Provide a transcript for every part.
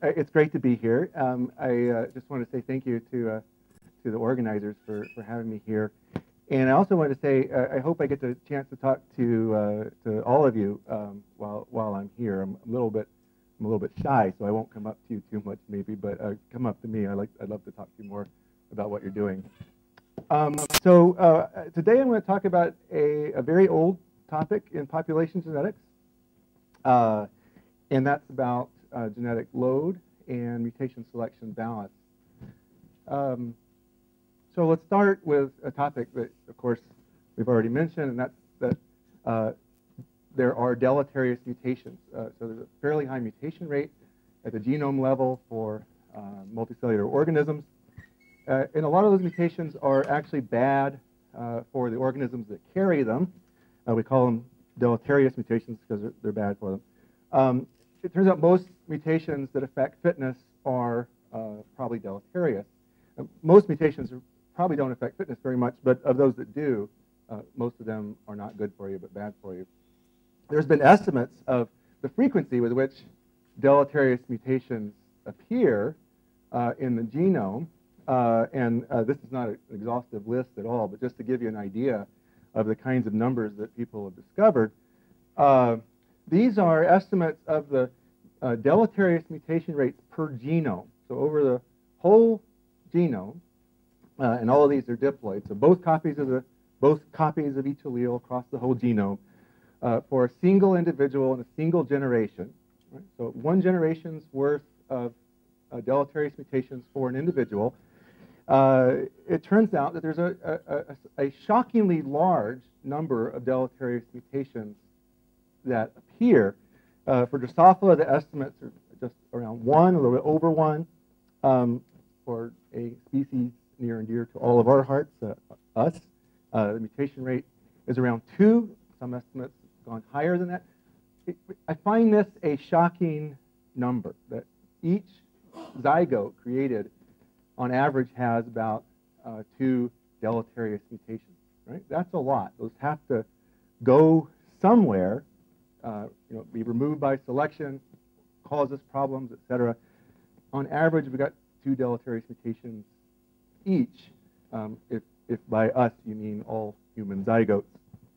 It's great to be here. I just want to say thank you to the organizers for having me here. And I also want to say I hope I get the chance to talk to all of you while I'm here. I'm a little bit shy, so I won't come up to you too much maybe, but come up to me. I'd love to talk to you more about what you're doing. Today I'm going to talk about a very old topic in population genetics, and that's about genetic load and mutation selection balance. So let's start with a topic that, of course, we've already mentioned, and that's that there are deleterious mutations. So there's a fairly high mutation rate at the genome level for multicellular organisms. And a lot of those mutations are actually bad for the organisms that carry them. We call them deleterious mutations because they're bad for them. It turns out most mutations that affect fitness are probably deleterious. Most mutations probably don't affect fitness very much, but of those that do, most of them are not good for you but bad for you. There's been estimates of the frequency with which deleterious mutations appear in the genome. This is not an exhaustive list at all, but just to give you an idea of the kinds of numbers that people have discovered. These are estimates of the deleterious mutation rates per genome. So over the whole genome, and all of these are diploids. So both copies of each allele across the whole genome for a single individual in a single generation. Right? So one generation's worth of deleterious mutations for an individual. It turns out that there's a shockingly large number of deleterious mutations that appear. For Drosophila, the estimates are just around 1, a little bit over 1. For a species near and dear to all of our hearts, us, the mutation rate is around 2. Some estimates have gone higher than that. I find this a shocking number, that each zygote created on average has about 2 deleterious mutations. Right? That's a lot. Those have to go somewhere, be removed by selection, cause us problems, etc. On average, we've got 2 deleterious mutations each, if by us you mean all human zygotes.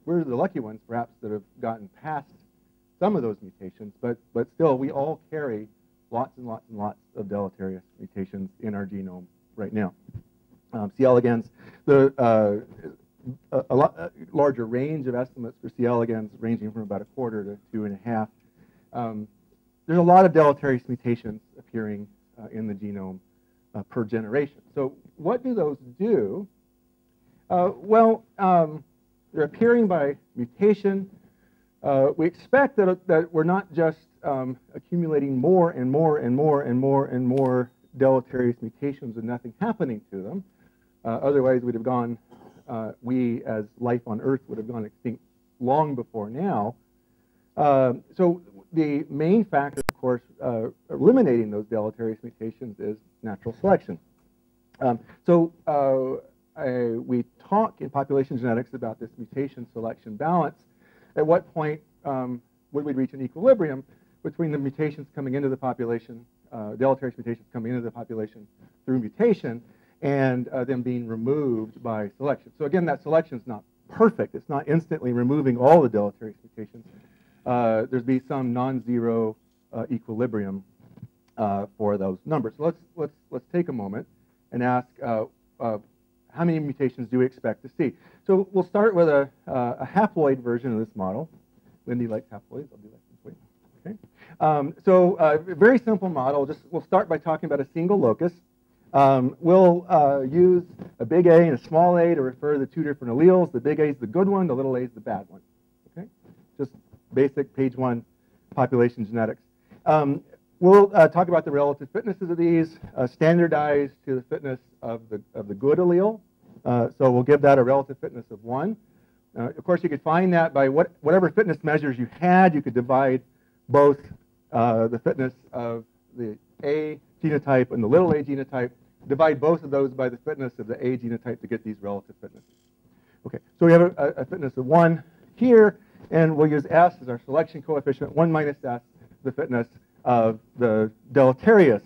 We're the lucky ones, perhaps, that have gotten past some of those mutations, but still, we all carry lots and lots and lots of deleterious mutations in our genome right now. C. elegans, a larger range of estimates for C. elegans, ranging from about 1/4 to 2.5. There's a lot of deleterious mutations appearing in the genome per generation. So what do those do? They're appearing by mutation. We expect that we're not just accumulating more and more and more and more and more deleterious mutations and nothing happening to them. Otherwise, we'd have gone, we as life on Earth would have gone extinct long before now. So the main factor, of course, eliminating those deleterious mutations is natural selection. We talk in population genetics about this mutation selection balance. At what point would we reach an equilibrium between the mutations coming into the population, deleterious mutations coming into the population through mutation, and them being removed by selection? So again, that selection is not perfect. It's not instantly removing all the deleterious mutations. There'd be some non-zero equilibrium for those numbers. So let's take a moment and ask how many mutations do we expect to see? So we'll start with a haploid version of this model. Lindy likes haploids. I'll do that this way. Okay. Very simple model. We'll start by talking about a single locus. We'll use a big A and a small a to refer to the 2 different alleles. The big A is the good one. The little a is the bad one. Okay. Just basic page 1 population genetics. We'll talk about the relative fitnesses of these, standardized to the fitness of the good allele. So we'll give that a relative fitness of 1. Of course, you could find that by whatever fitness measures you had. You could divide both the fitness of the A genotype and the little a genotype, divide both of those by the fitness of the A genotype to get these relative fitnesses. Okay, so we have a fitness of 1 here, and we'll use S as our selection coefficient, 1 minus S the fitness of the deleterious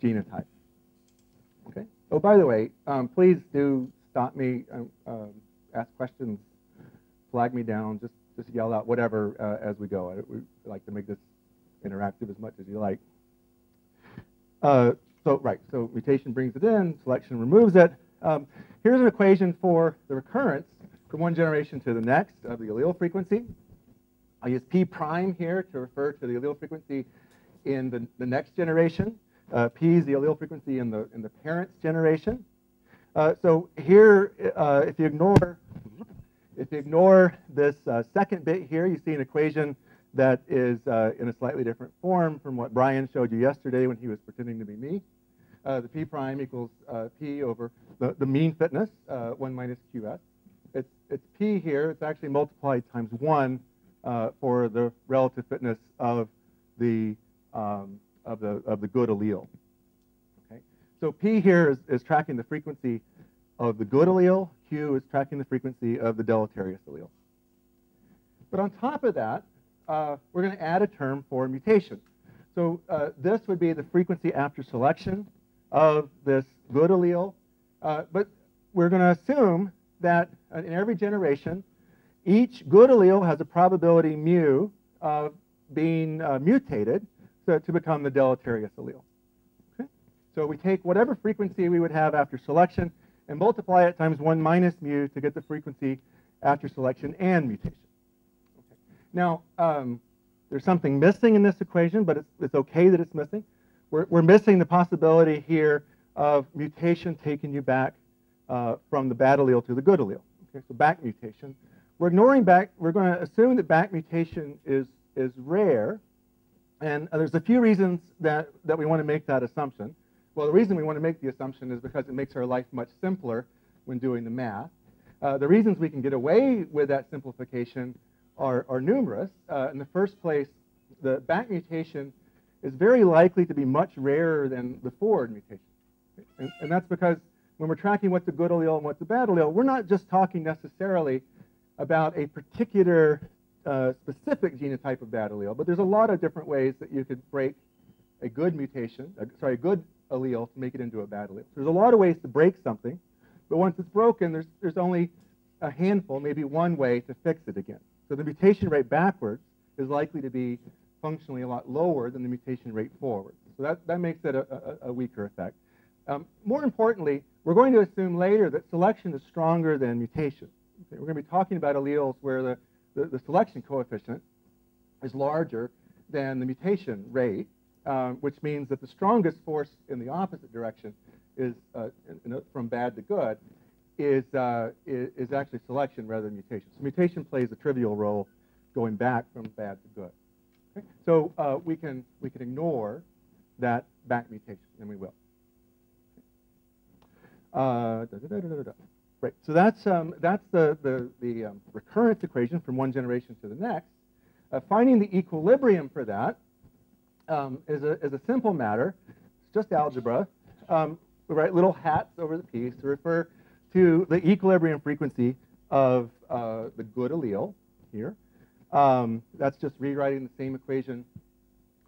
genotype. Okay. Oh, by the way, please do stop me, ask questions, flag me down, just yell out whatever as we go. We like to make this interactive as much as you like. So mutation brings it in, selection removes it. Here's an equation for the recurrence from one generation to the next of the allele frequency. I'll use P prime here to refer to the allele frequency in the next generation. P is the allele frequency in the parent's generation. So here, if you ignore this second bit here, you see an equation that is in a slightly different form from what Brian showed you yesterday when he was pretending to be me. The P prime equals P over the mean fitness, 1 minus QS. It's P here. It's actually multiplied times 1 for the relative fitness of the good allele. Okay. So P here is tracking the frequency of the good allele. Q is tracking the frequency of the deleterious allele. But on top of that, we're going to add a term for mutation. So this would be the frequency after selection of this good allele. But we're going to assume that in every generation, each good allele has a probability mu of being mutated to become the deleterious allele. Okay? So we take whatever frequency we would have after selection and multiply it times 1 minus mu to get the frequency after selection and mutation. Okay. Now, there's something missing in this equation, but it's okay that it's missing. We're missing the possibility here of mutation taking you back from the bad allele to the good allele. Okay, so back mutation. We're ignoring back. We're going to assume that back mutation is rare, and there's a few reasons that we want to make that assumption. Well, the reason we want to make the assumption is because it makes our life much simpler when doing the math. The reasons we can get away with that simplification are numerous. In the first place, the back mutation is very likely to be much rarer than the forward mutation. And that's because when we're tracking what's a good allele and what's a bad allele, we're not just talking necessarily about a particular specific genotype of bad allele, but there's a lot of different ways that you could break a good mutation, a good allele to make it into a bad allele. There's a lot of ways to break something, but once it's broken, there's only a handful, maybe one way to fix it again. So the mutation rate backwards is likely to be functionally a lot lower than the mutation rate forward. So that makes it a weaker effect. More importantly, we're going to assume later that selection is stronger than mutation. Okay, we're going to be talking about alleles where the selection coefficient is larger than the mutation rate, which means that the strongest force in the opposite direction is from bad to good is actually selection rather than mutation. So mutation plays a trivial role going back from bad to good. Okay? So we can ignore that back mutation, and we will. Right. So that's the recurrence equation from one generation to the next. Finding the equilibrium for that is a simple matter. It's just algebra. We write little hats over the piece to refer to the equilibrium frequency of the good allele here. That's just rewriting the same equation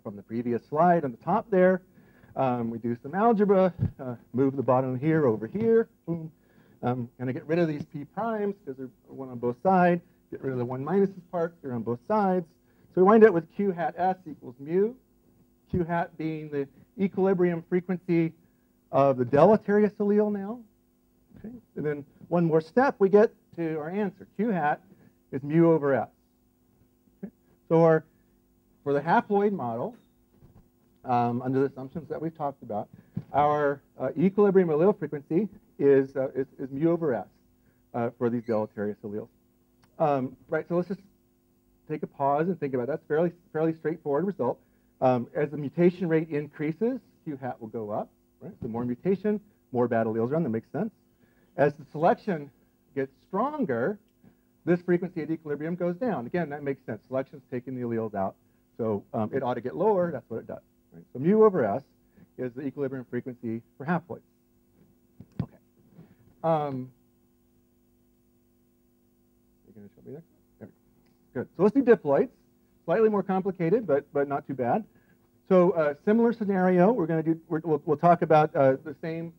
from the previous slide on the top there. We do some algebra, move the bottom here over here. Boom. Going to get rid of these p primes because they're one on both sides. Get rid of the 1 minuses part. They're on both sides. So we wind up with q hat s equals mu. Q hat being the equilibrium frequency of the deleterious allele now. Okay. And then one more step, we get to our answer. Q hat is mu over s. Okay. So for the haploid model, under the assumptions that we've talked about, our equilibrium allele frequency is mu over s for these deleterious alleles. Right, so let's just take a pause and think about that. That's fairly straightforward result. As the mutation rate increases, Q hat will go up. Right, so more mutation, more bad alleles around. That makes sense. As the selection gets stronger, this frequency at equilibrium goes down. Again, that makes sense. Selection's taking the alleles out, so it ought to get lower. That's what it does. Right? So mu over s is the equilibrium frequency for haploids. Okay. You're going to show me next? There we go. Good. So let's do diploids. slightly more complicated, but not too bad. So similar scenario, we're going to do. We'll talk about the same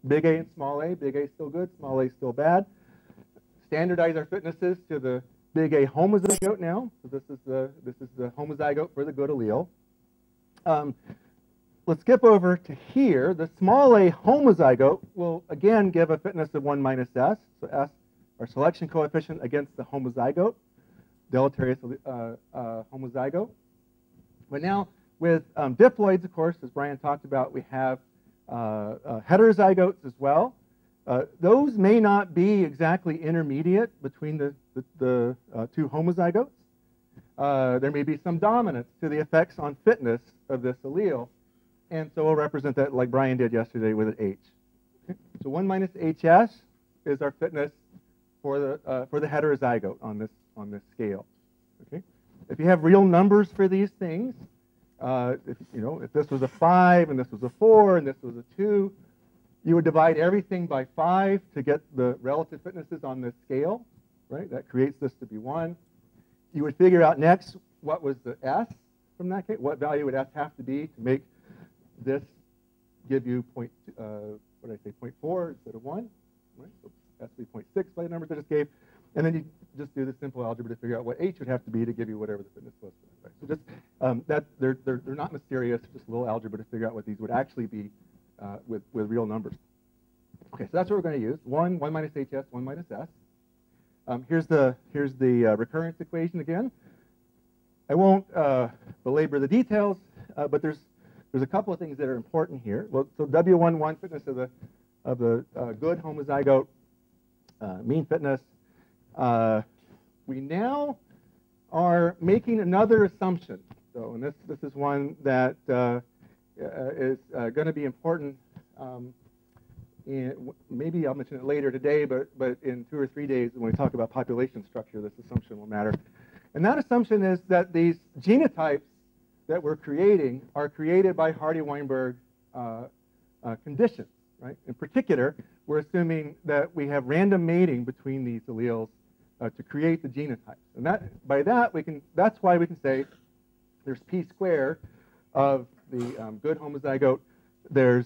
big A and small a. Big A is still good, small a is still bad. Standardize our fitnesses to the big A homozygote now. So this is the homozygote for the good allele. Let's skip over to here. The small a homozygote will again give a fitness of 1 minus S. So S, our selection coefficient against the homozygote, deleterious homozygote. But now with diploids, of course, as Brian talked about, we have heterozygotes as well. Those may not be exactly intermediate between the two homozygotes. There may be some dominance to the effects on fitness of this allele. And so we'll represent that like Brian did yesterday with an H. Okay? So 1 minus HS is our fitness for the heterozygote on this scale. Okay? If you have real numbers for these things, if this was a 5 and this was a 4 and this was a 2, you would divide everything by 5 to get the relative fitnesses on this scale, right? That creates this to be 1. You would figure out next what was the S from that case. What value would S have to be to make this give you 0.4 instead of 1, right? So S would be 0.6 by the numbers I just gave. And then you just do the simple algebra to figure out what H would have to be to give you whatever the fitness was. Right? So just they're not mysterious, just a little algebra to figure out what these would actually be with real numbers. Okay, so that's what we're going to use. 1 minus HS, 1 minus S. Here's the recurrence equation again. I won't belabor the details, but there's a couple of things that are important here. Well, so W11 fitness of the good homozygote mean fitness. We now are making another assumption. So, and this is one that is going to be important. Maybe I'll mention it later today, but in 2 or 3 days when we talk about population structure, this assumption will matter. And that assumption is that these genotypes that we're creating are created by Hardy-Weinberg conditions, right? In particular, we're assuming that we have random mating between these alleles to create the genotypes. And that's why we can say there's P squared of the good homozygote. There's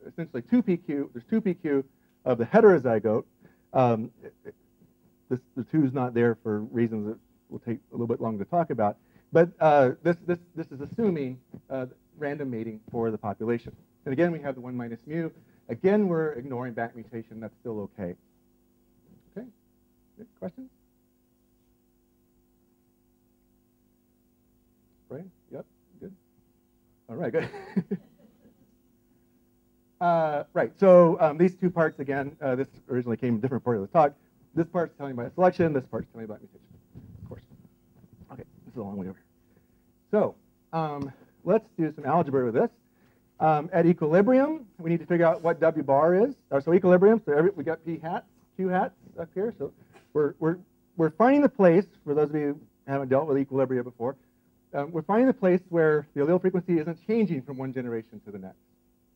essentially 2PQ. There's 2PQ of the heterozygote. The 2 is not there for reasons that will take a little bit longer to talk about. But this is assuming random mating for the population. And again, we have the 1 minus mu. Again, we're ignoring back mutation. That's still okay. Okay? Good. Questions? Right? Yep. Good. All right. Good. Right. So these two parts again. This originally came in a different part of the talk. This part's telling you about selection. This part's telling you about mutation. Of course. Okay. This is a long way over here. So let's do some algebra with this. At equilibrium, we need to figure out what W bar is. So equilibrium. So we got P hats, Q hats up here. So we're finding the place for those of you who haven't dealt with equilibria before. We're finding the place where the allele frequency isn't changing from one generation to the next.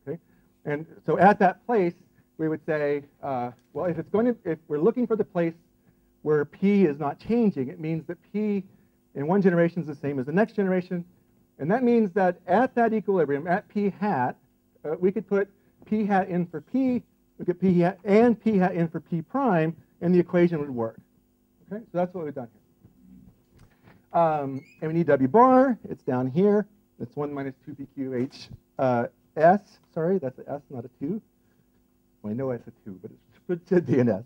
Okay. And so at that place, we would say, well, if we're looking for the place where P is not changing, it means that P in one generation is the same as the next generation. And that means that at that equilibrium, at P hat, we could put P hat in for P, we could P hat and P hat in for P prime, and the equation would work. Okay, so that's what we've done here. And we need W bar. It's down here. It's 1 minus 2PQH S. Sorry, that's an S, not a 2. Well, I know it's a 2, but it should be an S.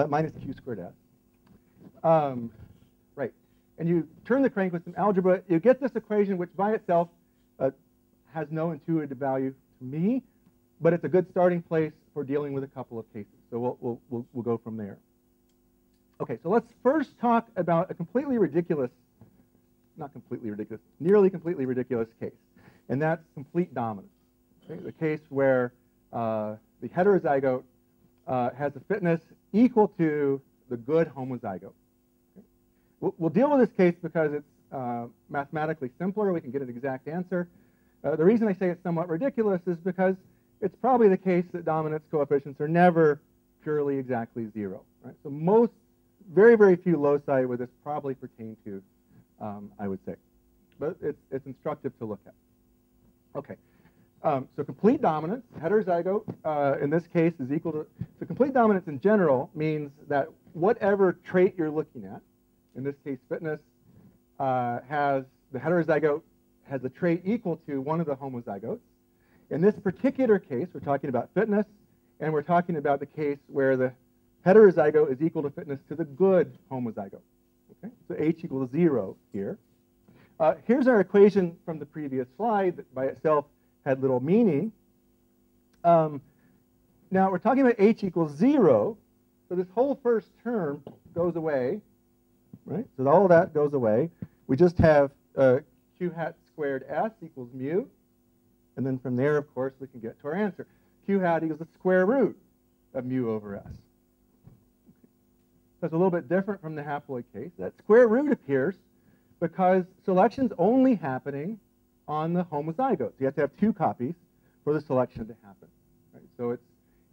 Minus Q squared S. Right. And you turn the crank with some algebra, you get this equation, which by itself has no intuitive value to me, but it's a good starting place for dealing with a couple of cases. So we'll go from there. Okay, so let's first talk about a completely ridiculous, not completely ridiculous, nearly completely ridiculous case, and that's complete dominance. Okay, the case where the heterozygote has a fitness equal to the good homozygote. We'll deal with this case because it's mathematically simpler. We can get an exact answer. The reason I say it's somewhat ridiculous is because it's probably the case that dominance coefficients are never purely exactly 0. Right? So very, very few loci where this probably pertain to I would say. But it's instructive to look at. Okay. So complete dominance, heterozygote, in this case is equal to, so complete dominance in general means that whatever trait you're looking at, in this case fitness, the heterozygote has a trait equal to one of the homozygotes. In this particular case, we're talking about fitness, and we're talking about the case where the heterozygote is equal to fitness to the good homozygote. Okay? So H equals 0 here. Here's our equation from the previous slide that by itself had little meaning. Now we're talking about H equals 0, so this whole first term goes away, right? So all of that goes away. We just have Q hat squared S equals mu, and then from there, of course, we can get to our answer. Q hat equals the square root of mu over S. That's a little bit different from the haploid case. That square root appears because selection's only happening on the homozygotes. You have to have 2 copies for the selection to happen. Right? So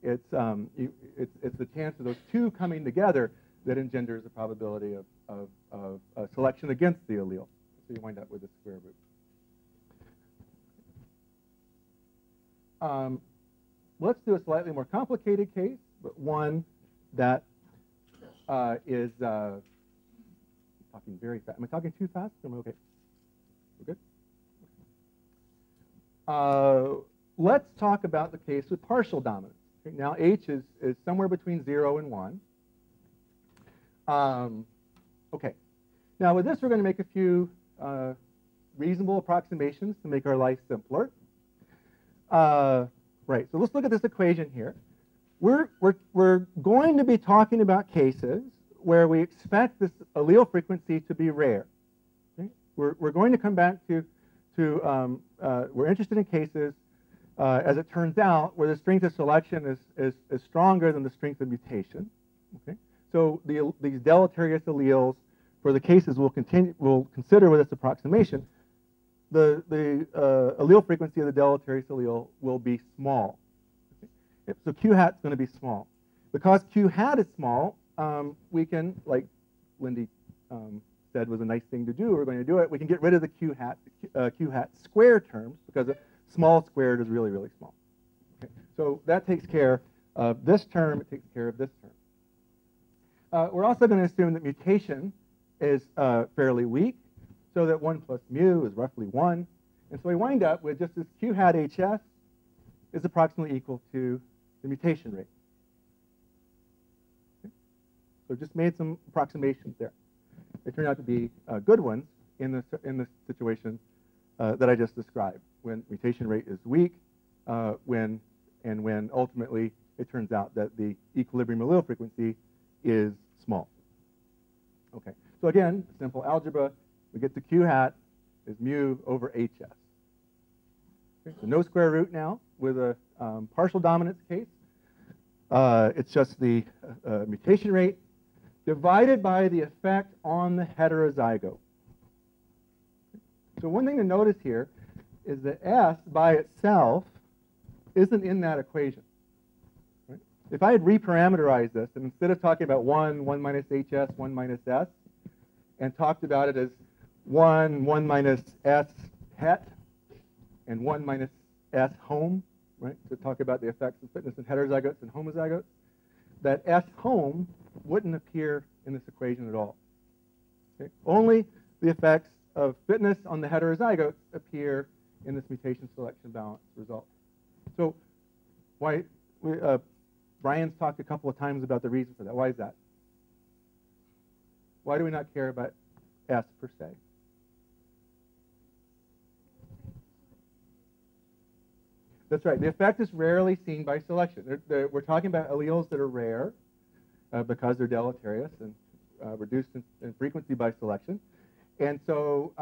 it's the chance of those 2 coming together that engenders the probability of selection against the allele. So you wind up with a square root. Let's do a slightly more complicated case, but one that is talking very fast. Am I talking too fast? Am I okay? We're good? Let's talk about the case with partial dominance. Okay, now H is somewhere between 0 and 1. Okay. Now with this, we're going to make a few reasonable approximations to make our life simpler. Right. So let's look at this equation here. We're going to be talking about cases where we expect this allele frequency to be rare. Okay? We're going to come back to we're interested in cases, as it turns out, where the strength of selection is stronger than the strength of mutation. Okay? So these deleterious alleles, for the cases we'll consider with this approximation, the allele frequency of the deleterious allele will be small. Okay? So Q hat is going to be small. Because Q hat is small, we can, like Lindy said was a nice thing to do, we're going to do it, we can get rid of the Q hat square terms, because a small squared is really, really small. Okay? So that takes care of this term, it takes care of this term. We're also going to assume that mutation is fairly weak, so that 1 plus mu is roughly 1. And so we wind up with just this Q hat HS is approximately equal to the mutation rate. Okay? So just made some approximations there. They turn out to be good ones in this situation that I just described, when mutation rate is weak, when ultimately it turns out that the equilibrium allele frequency is small. Okay, so again, simple algebra, we get to Q hat is mu over HS. Okay, so no square root now with a partial dominance case. It's just the mutation rate divided by the effect on the heterozygote. So one thing to notice here is that S by itself isn't in that equation. Right? If I had reparameterized this, and instead of talking about 1 minus HS, 1 minus S, and talked about it as 1 minus S het, and 1 minus S home, right, to talk about the effects of fitness in heterozygotes and homozygotes, that S home wouldn't appear in this equation at all. Okay? Only the effects of fitness on the heterozygotes appear in this mutation selection balance result. So why Brian's talked a couple of times about the reason for that. Why is that? Why do we not care about S per se? That's right. The effect is rarely seen by selection. We're talking about alleles that are rare because they're deleterious and reduced in frequency by selection. And so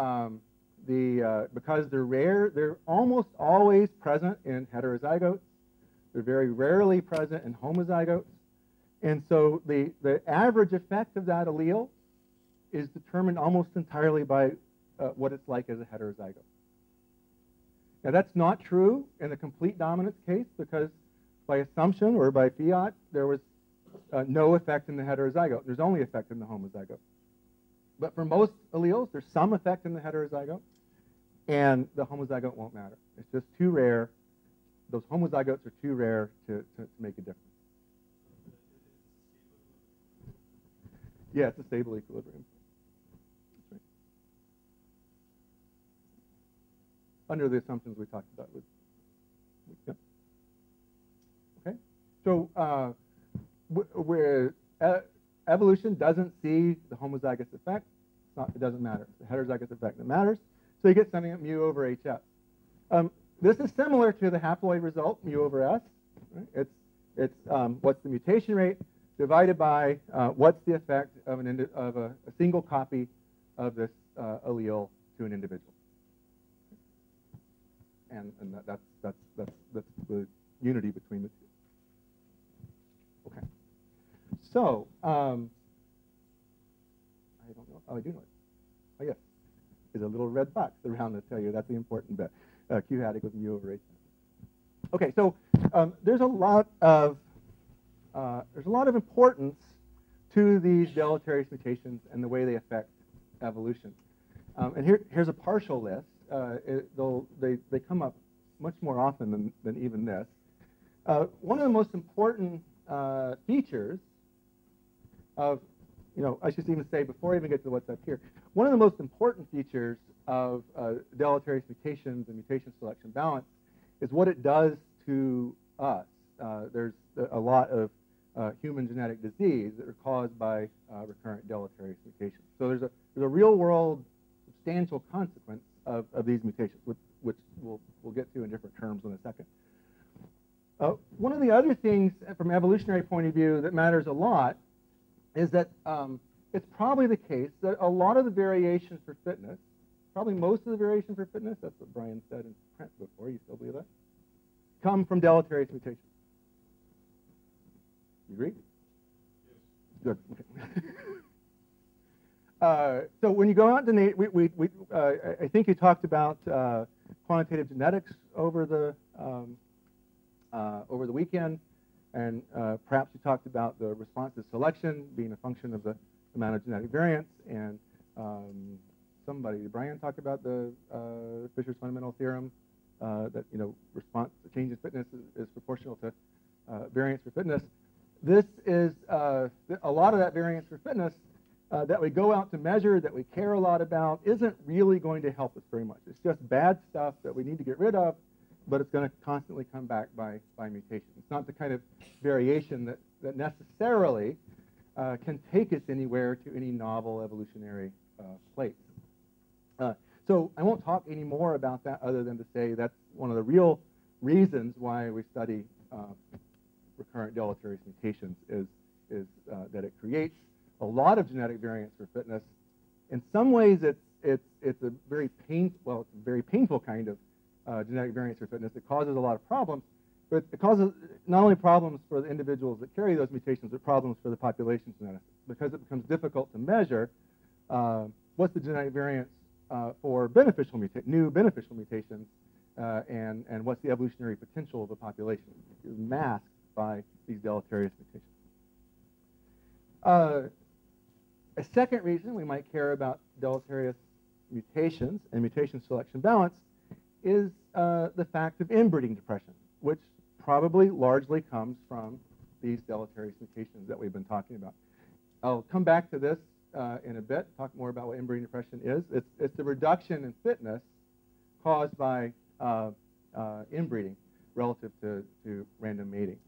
because they're rare, they're almost always present in heterozygotes. They're very rarely present in homozygotes. And so the average effect of that allele is determined almost entirely by what it's like as a heterozygote. Now, that's not true in the complete dominance case, because by assumption or by fiat, there was no effect in the heterozygote. There's only effect in the homozygote. But for most alleles, there's some effect in the heterozygote, and the homozygote won't matter. It's just too rare. Those homozygotes are too rare to make a difference. Yeah, it's a stable equilibrium. That's right. Under the assumptions we talked about. Yeah. Okay. So evolution doesn't see the homozygous effect. It doesn't matter. It's the heterozygous effect that matters. So you get something at mu over HS. This is similar to the haploid result, mu over S. Right? It's what's the mutation rate divided by what's the effect of a single copy of this allele to an individual. And that's the unity between the two. Okay. So I don't know. Oh, I do know it. Oh, yes. There's a little red box around to tell you that's the important bit. Q hat equals mu over H. Okay, so there's a lot of importance to these deleterious mutations and the way they affect evolution. And here's a partial list. They come up much more often than even this. One of the most important features of, I should even say before I even get to what's up here, one of the most important features of deleterious mutations and mutation selection balance is what it does to us. There's a lot of human genetic disease that are caused by recurrent deleterious mutations. So there's a real world substantial consequence of these mutations, which we'll get to in different terms in a second. One of the other things from an evolutionary point of view that matters a lot is that it's probably the case that a lot of the variation for fitness, probably most of the variation for fitness, that's what Brian said in print before, you still believe that, come from deleterious mutations. You agree? Yes. Good. Okay. So when you go out to I think you talked about quantitative genetics over the weekend, and perhaps you talked about the response to selection being a function of the amount of genetic variance, and Brian talked about the Fisher's fundamental theorem that response to change in fitness is proportional to variance for fitness. This is a lot of that variance for fitness that we go out to measure, that we care a lot about, isn't really going to help us very much. It's just bad stuff that we need to get rid of, but it's going to constantly come back by mutation. It's not the kind of variation that necessarily can take us anywhere to any novel evolutionary place. So I won't talk any more about that other than to say that's one of the real reasons why we study recurrent deleterious mutations is that it creates a lot of genetic variance for fitness. In some ways, it's a very painful kind of genetic variance for fitness. It causes a lot of problems, but it causes not only problems for the individuals that carry those mutations, but problems for the population geneticists, because it becomes difficult to measure what's the genetic variance for new beneficial mutations, and what's the evolutionary potential of a population. It's masked by these deleterious mutations. A second reason we might care about deleterious mutations and mutation selection balance is the fact of inbreeding depression, which probably largely comes from these deleterious mutations that we've been talking about. I'll come back to this in a bit, talk more about what inbreeding depression is. It's the reduction in fitness caused by inbreeding relative to random mating.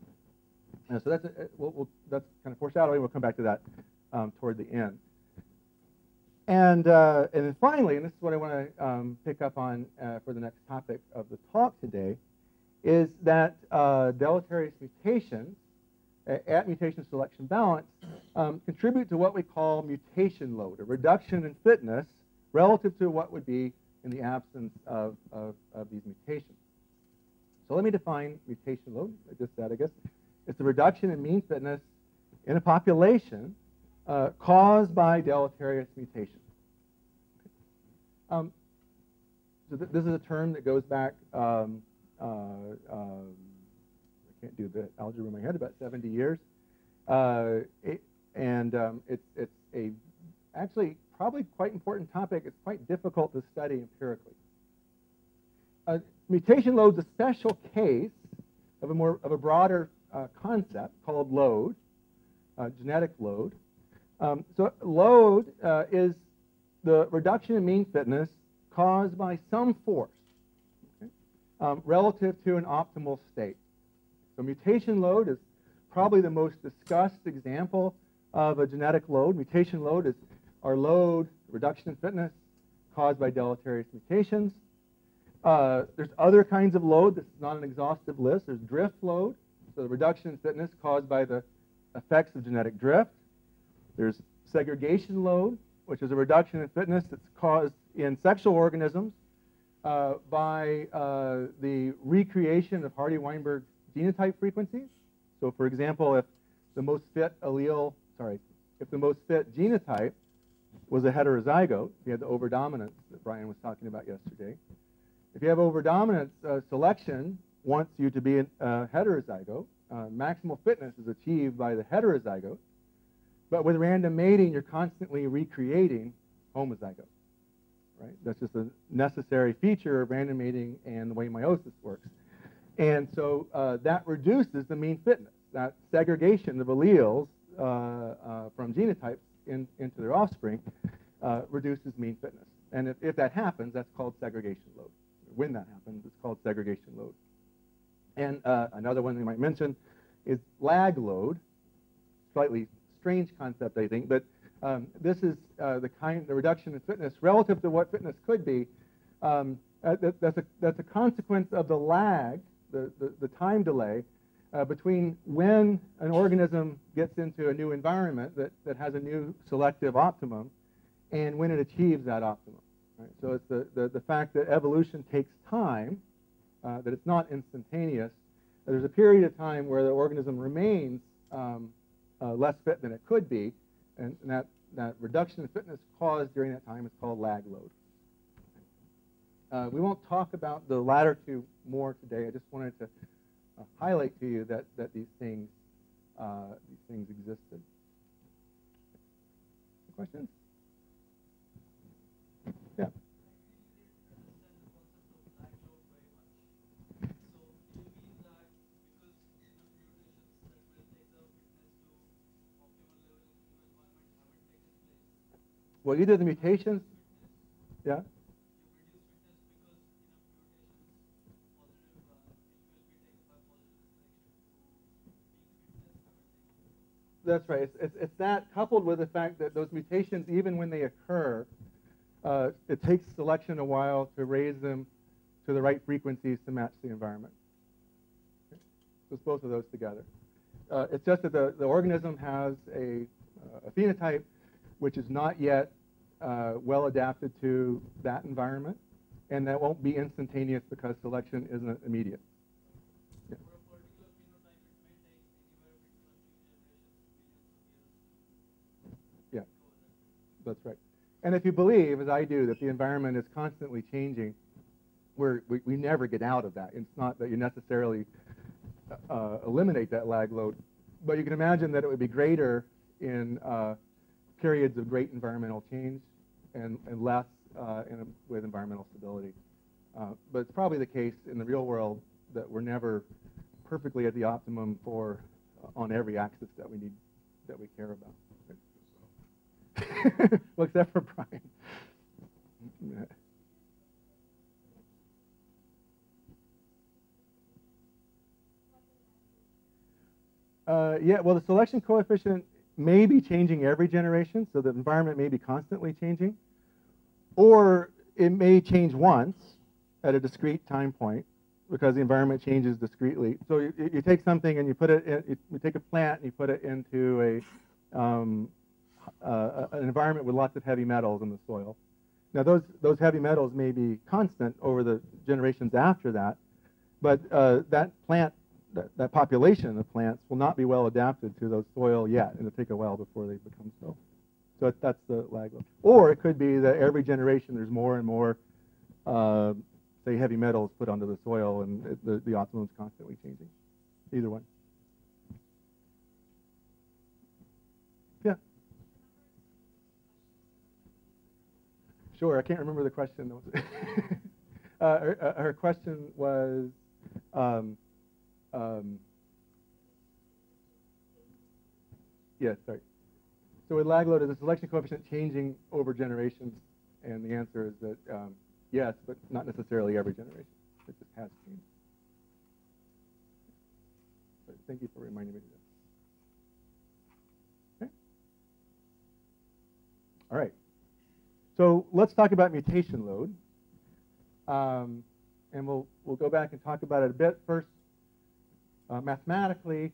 So that's kind of foreshadowing. We'll come back to that toward the end. And then finally, and this is what I want to pick up on for the next topic of the talk today, is that deleterious mutations at mutation selection balance contribute to what we call mutation load, a reduction in fitness relative to what would be in the absence of these mutations. So let me define mutation load. I just said, I guess, it's a reduction in mean fitness in a population caused by deleterious mutation. So this is a term that goes back, I can't do the algebra in my head, about 70 years. It's actually probably quite important topic. It's quite difficult to study empirically. Mutation load's a special case of a broader concept called load, genetic load. So load is the reduction in mean fitness caused by some force, okay, relative to an optimal state. So mutation load is probably the most discussed example of a genetic load. Mutation load is our load, reduction in fitness, caused by deleterious mutations. There's other kinds of load. This is not an exhaustive list. There's drift load, so the reduction in fitness caused by the effects of genetic drift. There's segregation load, which is a reduction in fitness that's caused in sexual organisms by the recreation of Hardy-Weinberg genotype frequencies. So, for example, if the most fit genotype was a heterozygote, you had the overdominance that Brian was talking about yesterday. If you have overdominance, selection wants you to be a heterozygote. Maximal fitness is achieved by the heterozygote. But with random mating, you're constantly recreating homozygotes. Right? That's just a necessary feature of random mating and the way meiosis works. And so that reduces the mean fitness. That segregation of alleles from genotypes into their offspring reduces mean fitness. And if that happens, that's called segregation load. When that happens, it's called segregation load. And another one we might mention is lag load. Slightly strange concept, I think, but this is the reduction in fitness relative to what fitness could be. That's a consequence of the lag, the time delay between when an organism gets into a new environment that has a new selective optimum and when it achieves that optimum. Right? So it's the fact that evolution takes time, that it's not instantaneous. There's a period of time where the organism remains less fit than it could be, and that reduction in fitness caused during that time is called lag load. We won't talk about the latter two more today. I just wanted to highlight to you that these things existed. Questions? Yeah. Well, either the mutations, yeah. That's right. It's that coupled with the fact that those mutations, even when they occur, it takes selection a while to raise them to the right frequencies to match the environment. Okay? So it's both of those together. It's just that the organism has a phenotype which is not yet well adapted to that environment, and that won't be instantaneous because selection isn't immediate. Yeah. Yeah, that's right. And if you believe, as I do, that the environment is constantly changing, we never get out of that. It's not that you necessarily eliminate that lag load, but you can imagine that it would be greater in periods of great environmental change and less with environmental stability. But it's probably the case in the real world that we're never perfectly at the optimum on every axis that we care about. Well, except for Brian. Yeah, well, the selection coefficient may be changing every generation, so the environment may be constantly changing, or it may change once at a discrete time point because the environment changes discretely. So you take something and you put it in, you take a plant and you put it into an environment with lots of heavy metals in the soil. Now those heavy metals may be constant over the generations after that, but that population of plants will not be well adapted to those soil yet, and it'll take a while before they become so. So that's the lag load. Or it could be that every generation there's more and more, say, heavy metals put onto the soil, and the optimum is constantly changing. Either one. Yeah. Sure, I can't remember the question. Her question was, yes, sorry. So with lag load, is the selection coefficient changing over generations? And the answer is that yes, but not necessarily every generation. It just has changed. But thank you for reminding me of that. Okay. All right. So let's talk about mutation load. And we'll go back and talk about it a bit first mathematically.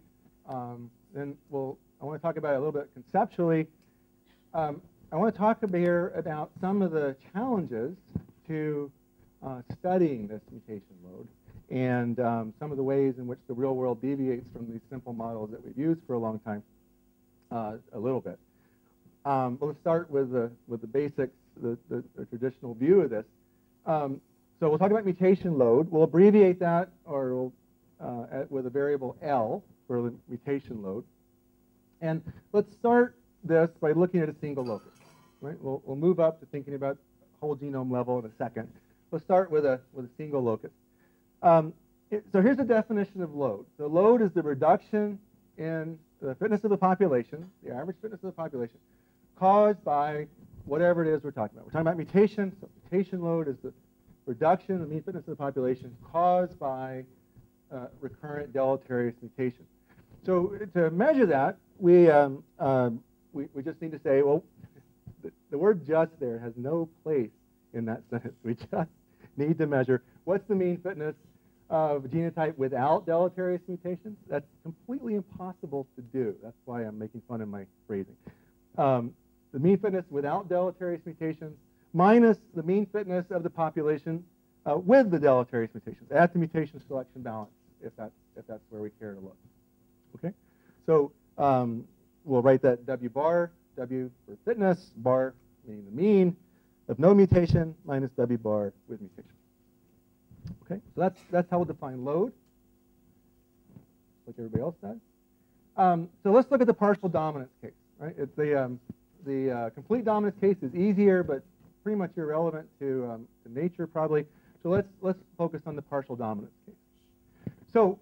Then I want to talk about it a little bit conceptually. I want to talk here about some of the challenges to studying this mutation load and some of the ways in which the real world deviates from these simple models that we've used for a long time a little bit. But let's start with the basics, the traditional view of this. So we'll talk about mutation load. We'll abbreviate that or with a variable L for the mutation load. And let's start this by looking at a single locus. Right? We'll move up to thinking about whole genome level in a second. Let's start with a single locus. So here's the definition of load. The load is the reduction in the fitness of the population, the average fitness of the population, caused by whatever it is we're talking about. We're talking about mutation. So mutation load is the reduction in the mean fitness of the population caused by recurrent deleterious mutation. So to measure that, we just need to say, well, the word just there has no place in that sentence. We just need to measure what's the mean fitness of a genotype without deleterious mutations. That's completely impossible to do. That's why I'm making fun of my phrasing. The mean fitness without deleterious mutations minus the mean fitness of the population with the deleterious mutations at the mutation selection balance, if that's where we care to look. Okay, so we'll write that W bar, W for fitness, bar meaning the mean of no mutation minus W bar with mutation. Okay, so that's how we'll define load, like everybody else does. So let's look at the partial dominance case. Right, it's the complete dominance case is easier, but pretty much irrelevant to nature probably. So let's focus on the partial dominance case. So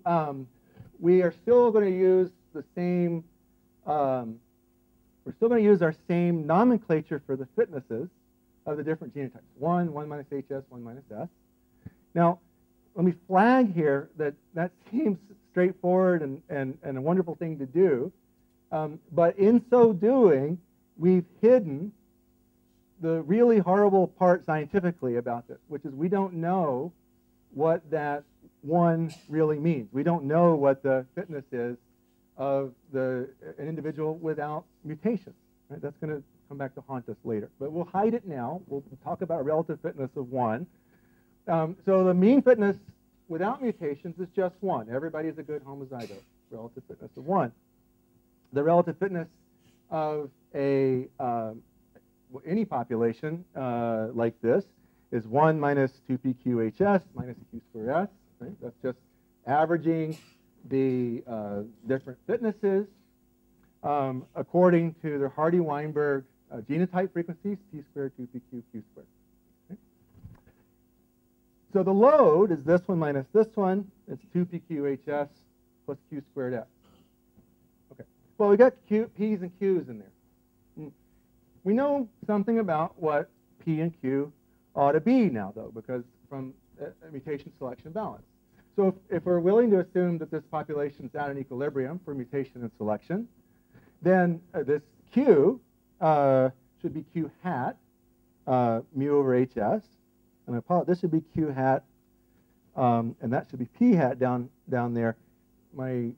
we are still going to use the same. We're still going to use our same nomenclature for the fitnesses of the different genotypes. 1 minus HS, 1 minus S. Now, let me flag here that seems straightforward and a wonderful thing to do. But in so doing, we've hidden the really horrible part scientifically about this, which is we don't know what that 1 really means. We don't know what the fitness is of an individual without mutations. Right? That's going to come back to haunt us later. But we'll hide it now. We'll talk about relative fitness of 1. So the mean fitness without mutations is just 1. Everybody's a good homozygote. Relative fitness of 1. The relative fitness of any population like this is 1 minus 2pQHS minus q squared s. Right? That's just averaging the different fitnesses according to the Hardy-Weinberg genotype frequencies, p squared, 2pq, q squared. Okay? So the load is this one minus this one. It's 2pQHS plus q squared s. Okay. Well, we got p's and q's in there. We know something about what p and q ought to be now, though, because from a mutation selection balance. So if we're willing to assume that this population is at an equilibrium for mutation and selection, then this q should be q hat mu over hs. And I apologize, this should be q hat, and that should be p hat down there. My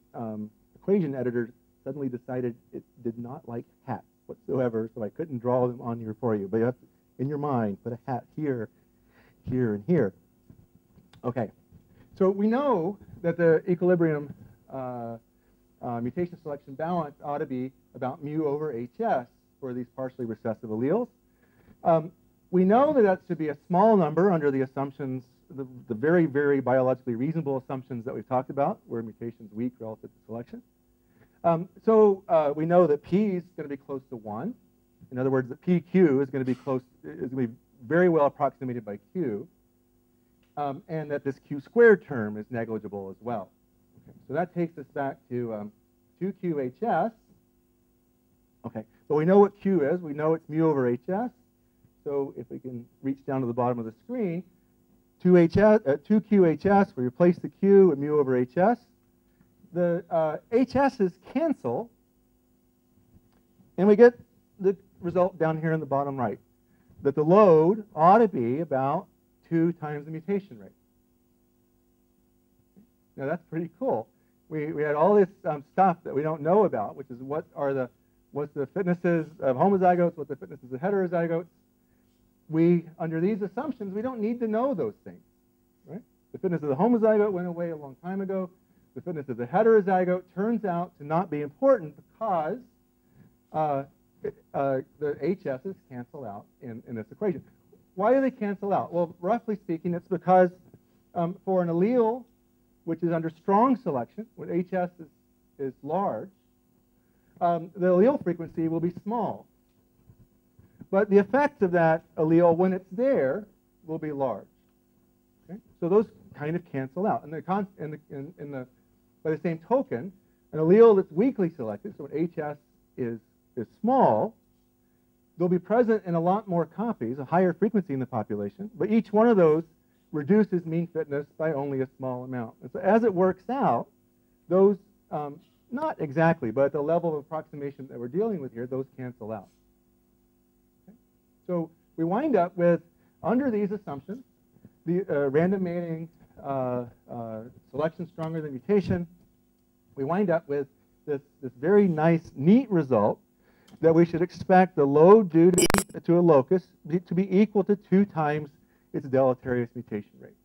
equation editor suddenly decided it did not like hats whatsoever, so I couldn't draw them on here for you. But you have to, in your mind, put a hat here, here, and here. Okay. So we know that the equilibrium mutation selection balance ought to be about mu over hs for these partially recessive alleles. We know that should be a small number under the assumptions, the very, very biologically reasonable assumptions that we've talked about, where mutation's weak relative to selection. So we know that p is going to be close to 1. In other words, that pq is going to be close, is going to be very well approximated by Q, and that this Q squared term is negligible as well. Okay, so that takes us back to 2QHS. Okay, but we know what Q is. We know it's mu over HS. So if we can reach down to the bottom of the screen, 2QHS, we replace the Q with mu over HS. The HS's cancel, and we get the result down here in the bottom right, that the load ought to be about 2 times the mutation rate. Now that's pretty cool. We had all this stuff that we don't know about, which is what's the fitnesses of homozygotes, what's the fitnesses of heterozygotes. Under these assumptions, we don't need to know those things, right? The fitness of the homozygote went away a long time ago. The fitness of the heterozygote turns out to not be important because the HS's cancel out in this equation. Why do they cancel out? Well, roughly speaking, it's because for an allele which is under strong selection, when HS is large, the allele frequency will be small. But the effect of that allele, when it's there, will be large. Okay? So those kind of cancel out. And by the same token, an allele that's weakly selected, so when HS is small, they'll be present in a lot more copies, a higher frequency in the population, but each one of those reduces mean fitness by only a small amount. And so as it works out, those, not exactly, but at the level of approximation that we're dealing with here, those cancel out. Okay? So we wind up with, under these assumptions, the random mating, selection stronger than mutation, we wind up with this very nice, neat result that we should expect the load due to a locus to be equal to 2 times its deleterious mutation rate.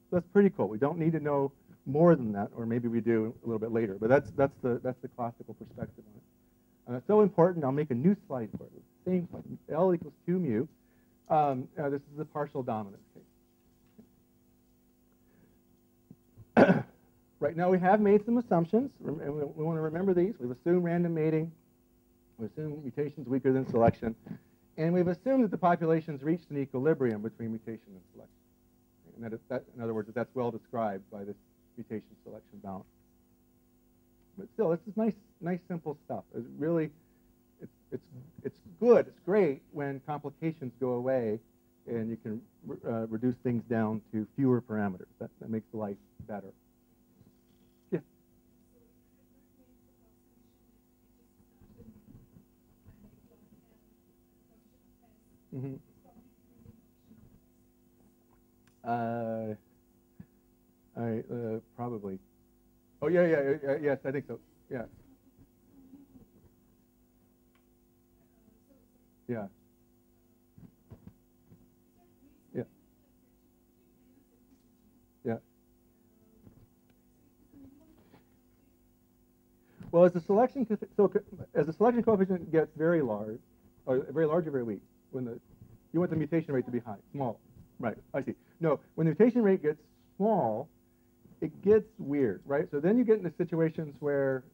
So that's pretty cool. We don't need to know more than that, or maybe we do a little bit later. But that's the classical perspective on it. And it's so important. I'll make a new slide for it. Same slide. L equals 2 mu. This is the partial dominance case. Right now we have made some assumptions, and we want to remember these. We've assumed random mating. We've assumed mutations weaker than selection. And we've assumed that the population's reached an equilibrium between mutation and selection. And in other words, that's well described by this mutation-selection balance. But still, this is nice, simple stuff. It's really, it's good, it's great when complications go away and you can reduce things down to fewer parameters. That makes life better. Yeah. Mm-hmm. Probably. Oh, yes, I think so. Yeah. Yeah. Yeah. Yeah. Well, as the selection coefficient gets very large, or very large or very weak, you want the mutation rate to be high, small. Right, I see. No, when the mutation rate gets small, it gets weird, right? So then you get into situations where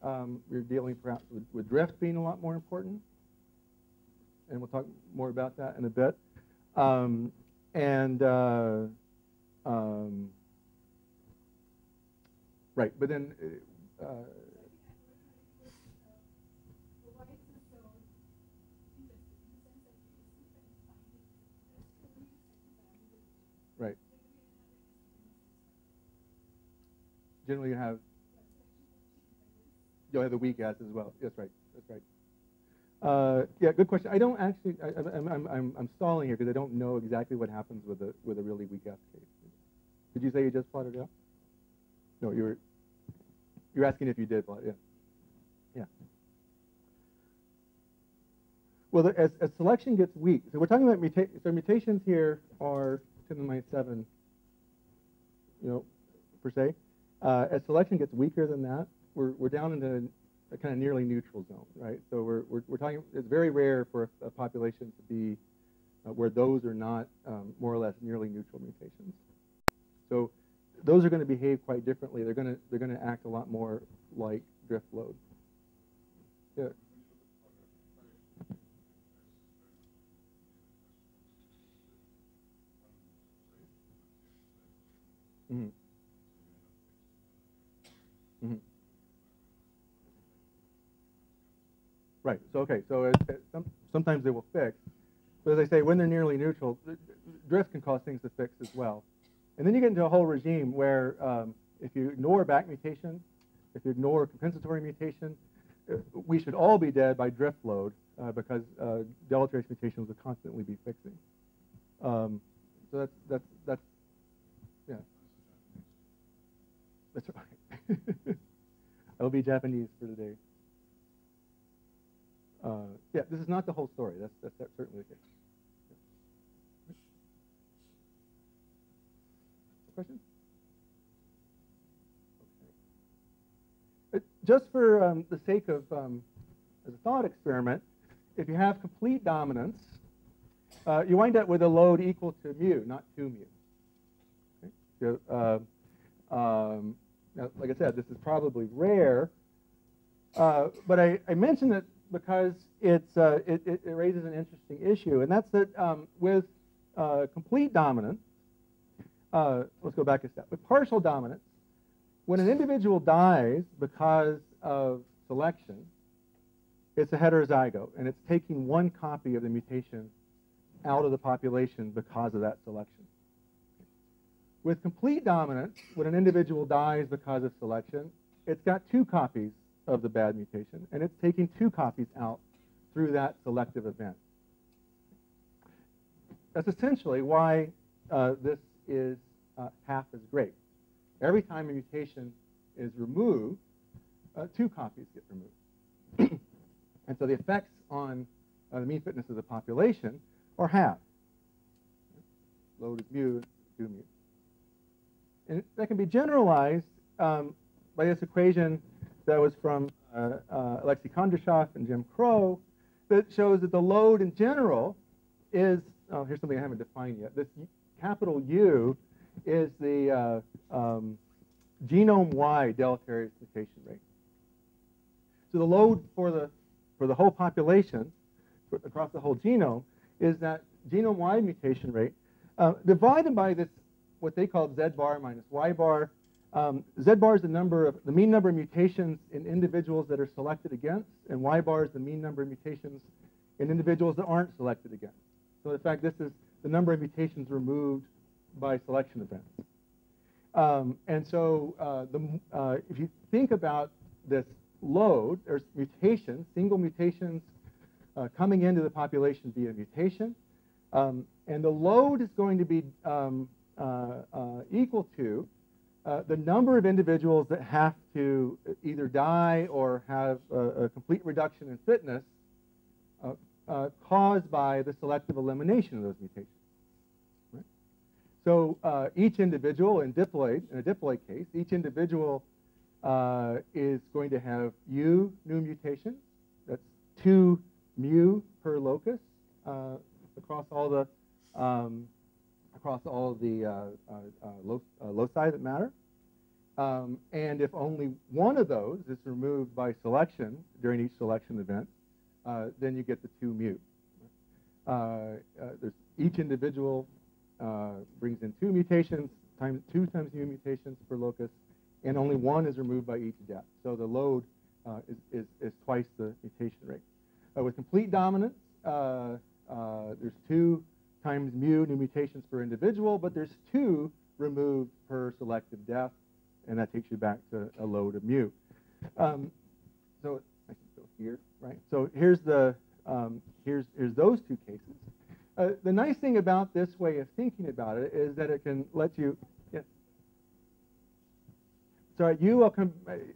you're dealing perhaps with drift being a lot more important. And we'll talk more about that in a bit. Right, but then right. Generally, you'll have the weak acid as well. That's right. That's right. Yeah, good question. I don't actually. I'm stalling here because I don't know exactly what happens with a really weak acid case. Did you say you just plotted it out? No, you're asking if you did plot. Yeah. Yeah. Well, as selection gets weak, so we're talking about mutations here are 10 to the minus 7, per se. As selection gets weaker than that, we're down into a kind of nearly neutral zone, right? So we're talking. It's very rare for a population to be where those are not more or less nearly neutral mutations. So those are going to behave quite differently. They're going to act a lot more like drift load. Yeah. Mm-hmm. Mm-hmm. Right. So okay. So sometimes they will fix, but as I say, when they're nearly neutral, drift can cause things to fix as well. And then you get into a whole regime where if you ignore back mutation, if you ignore compensatory mutation, we should all be dead by drift load because deleterious mutations will constantly be fixing. So that's yeah. That's right. I'll be Japanese for today. Yeah, this is not the whole story. That's certainly the case. Yeah. Questions? Okay. Just for the sake of as a thought experiment, if you have complete dominance, you wind up with a load equal to mu, not 2 mu. Okay? So, now, like I said, this is probably rare, but I mention it because it raises an interesting issue, and that's that with complete dominance, let's go back a step. With partial dominance, when an individual dies because of selection, it's a heterozygote, and it's taking one copy of the mutation out of the population because of that selection. With complete dominance, when an individual dies because of selection, it's got 2 copies of the bad mutation, and it's taking 2 copies out through that selective event. That's essentially why this is half as great. Every time a mutation is removed, 2 copies get removed. And so the effects on the mean fitness of the population are half. Load is mu, 2 mu. And that can be generalized by this equation that was from Alexei Kondrashov and Jim Crow that shows that the load in general is, oh, here's something I haven't defined yet. This capital U is the genome-wide deleterious mutation rate. So the load for the whole population, across the whole genome, is that genome-wide mutation rate divided by this, what they call Z bar minus Y bar. Z bar is the mean number of mutations in individuals that are selected against, and Y bar is the mean number of mutations in individuals that aren't selected against. So in fact, this is the number of mutations removed by selection events. And so if you think about this load, there's mutations, single mutations coming into the population via mutation, and the load is going to be equal to the number of individuals that have to either die or have a complete reduction in fitness caused by the selective elimination of those mutations. Right? So each individual in a diploid case, each individual is going to have U new mutations. That's 2 mu per locus across all the loci that matter. And if only one of those is removed by selection during each selection event, then you get the 2 mu. Each individual brings in 2 mutations, 2 times mu mutations per locus, and only 1 is removed by each death. So the load is twice the mutation rate. With complete dominance, there's 2 times mu new mutations per individual, but there's 2 removed per selective death, and that takes you back to a load of mu. So I can go here, right? So here's here's those 2 cases. The nice thing about this way of thinking about it is that it can let you. Yeah. So at U,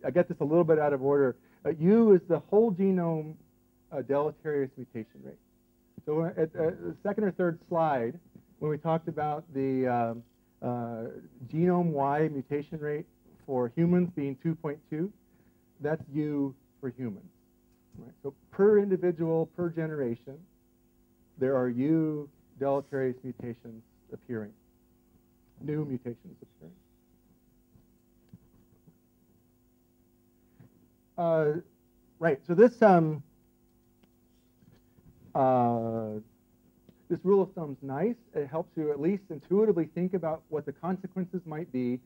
I get this a little bit out of order. U is the whole genome deleterious mutation rate. So at the second or third slide, when we talked about the genome-wide mutation rate for humans being 2.2, that's U for humans. Right? So per individual, per generation, there are U deleterious mutations appearing, new mutations appearing. Right. So this this rule of thumb is nice. It helps you at least intuitively think about what the consequences might be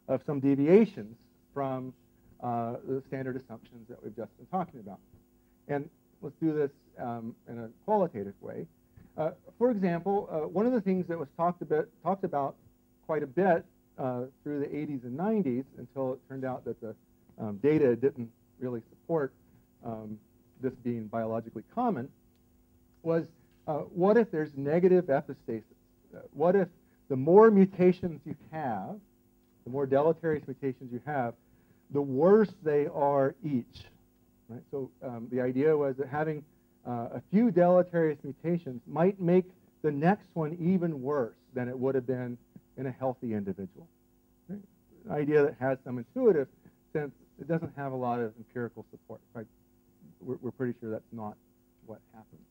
of some deviations from the standard assumptions that we've just been talking about. And let's do this in a qualitative way. For example, one of the things that was talked about quite a bit through the 80s and 90s until it turned out that the data didn't really support this being biologically common was what if there's negative epistasis? What if the more mutations you have, the more deleterious mutations you have, the worse they are each? Right? So the idea was that having a few deleterious mutations might make the next one even worse than it would have been in a healthy individual. Right? An idea that has some intuitive sense. It doesn't have a lot of empirical support. Right? We're pretty sure that's not what happens.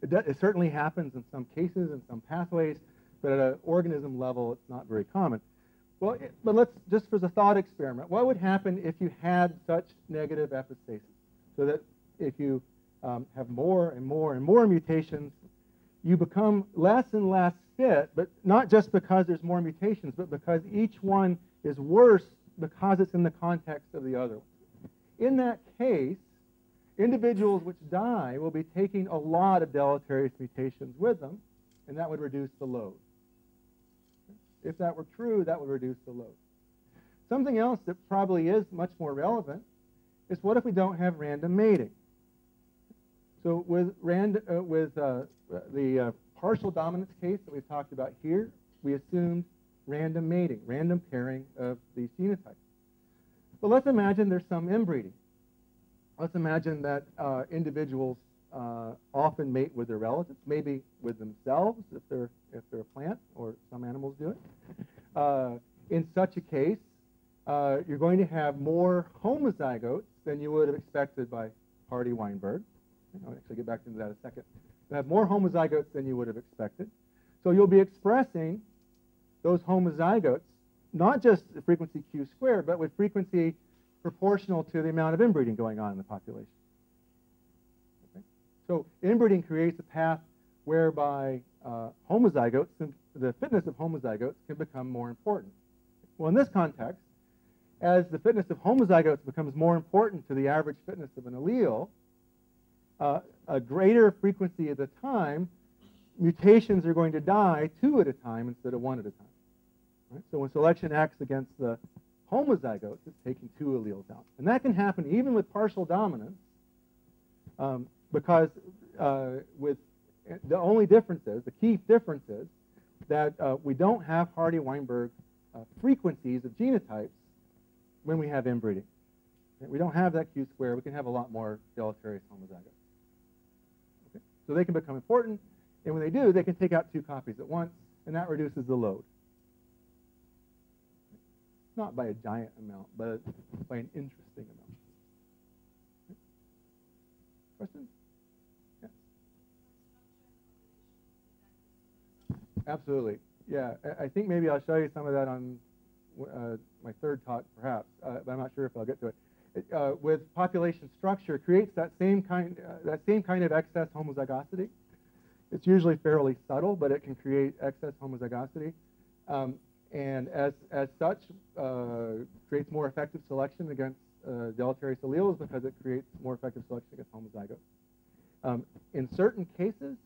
It certainly happens in some cases, in some pathways, but at an organism level, it's not very common. Well, but let's, just for the thought experiment, what would happen if you had such negative epistasis? So that if you have more and more and more mutations, you become less and less fit, but not just because there's more mutations, but because each one is worse because it's in the context of the other one. In that case, individuals which die will be taking a lot of deleterious mutations with them, and that would reduce the load. If that were true, that would reduce the load. Something else that probably is much more relevant is what if we don't have random mating? So with the partial dominance case that we've talked about here, we assumed random mating, random pairing of these genotypes. But let's imagine there's some inbreeding. Let's imagine that individuals often mate with their relatives, maybe with themselves if they're a plant, or some animals do it. In such a case, you're going to have more homozygotes than you would have expected by Hardy-Weinberg. I'll actually get back into that in a second. You'll have more homozygotes than you would have expected. So you'll be expressing those homozygotes, not just the frequency Q squared, but with frequency proportional to the amount of inbreeding going on in the population. Okay? So inbreeding creates a path whereby homozygotes, the fitness of homozygotes can become more important. Well, in this context, as the fitness of homozygotes becomes more important to the average fitness of an allele, a greater frequency at a time, mutations are going to die 2 at a time instead of 1 at a time. Right? So when selection acts against the homozygotes, it's taking 2 alleles out. And that can happen even with partial dominance, because with the only difference is, the key difference is, that we don't have Hardy-Weinberg frequencies of genotypes when we have inbreeding. Okay? We don't have that Q square. We can have a lot more deleterious homozygotes. Okay? So they can become important, and when they do, they can take out 2 copies at once, and that reduces the load. Not by a giant amount, but by an interesting amount. Okay? Questions? Yeah. Absolutely. Yeah, I think maybe I'll show you some of that on my third talk, perhaps, but I'm not sure if I'll get to it. With population structure, creates that same kind of excess homozygosity. It's usually fairly subtle, but it can create excess homozygosity. And as such, creates more effective selection against deleterious alleles because it creates more effective selection against homozygotes. In certain cases,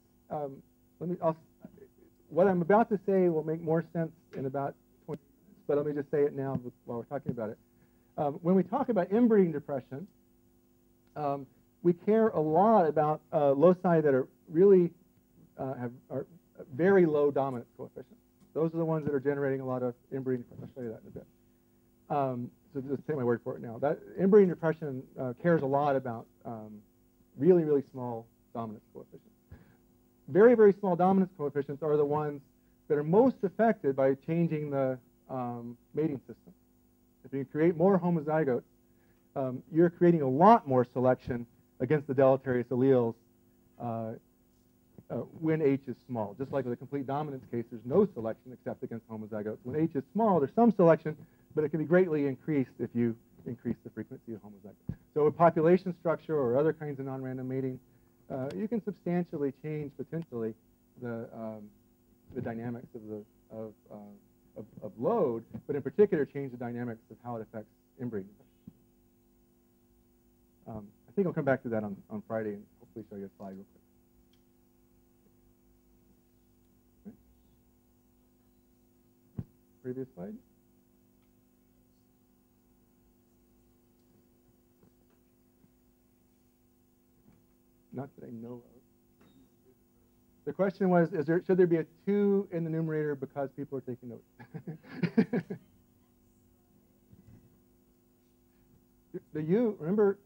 what I'm about to say will make more sense in about 20 minutes, but let me just say it now while we're talking about it. When we talk about inbreeding depression, we care a lot about loci that are really are very low dominance coefficients. Those are the ones that are generating a lot of inbreeding. I'll show you that in a bit. So just take my word for it now. That inbreeding depression cares a lot about really, really small dominance coefficients. Very, very small dominance coefficients are the ones that are most affected by changing the mating system. If you create more homozygotes, you're creating a lot more selection against the deleterious alleles when H is small. Just like with a complete dominance case, there's no selection except against homozygotes. When H is small, there's some selection, but it can be greatly increased if you increase the frequency of homozygotes. So with population structure or other kinds of non-random mating, you can substantially change, potentially, the dynamics of load, but in particular change the dynamics of how it affects inbreeding. I think I'll come back to that on Friday and hopefully show you a slide real quick. Okay. Previous slide. Not that I know of. The question was, should there be a 2 in the numerator because people are taking notes? The U, remember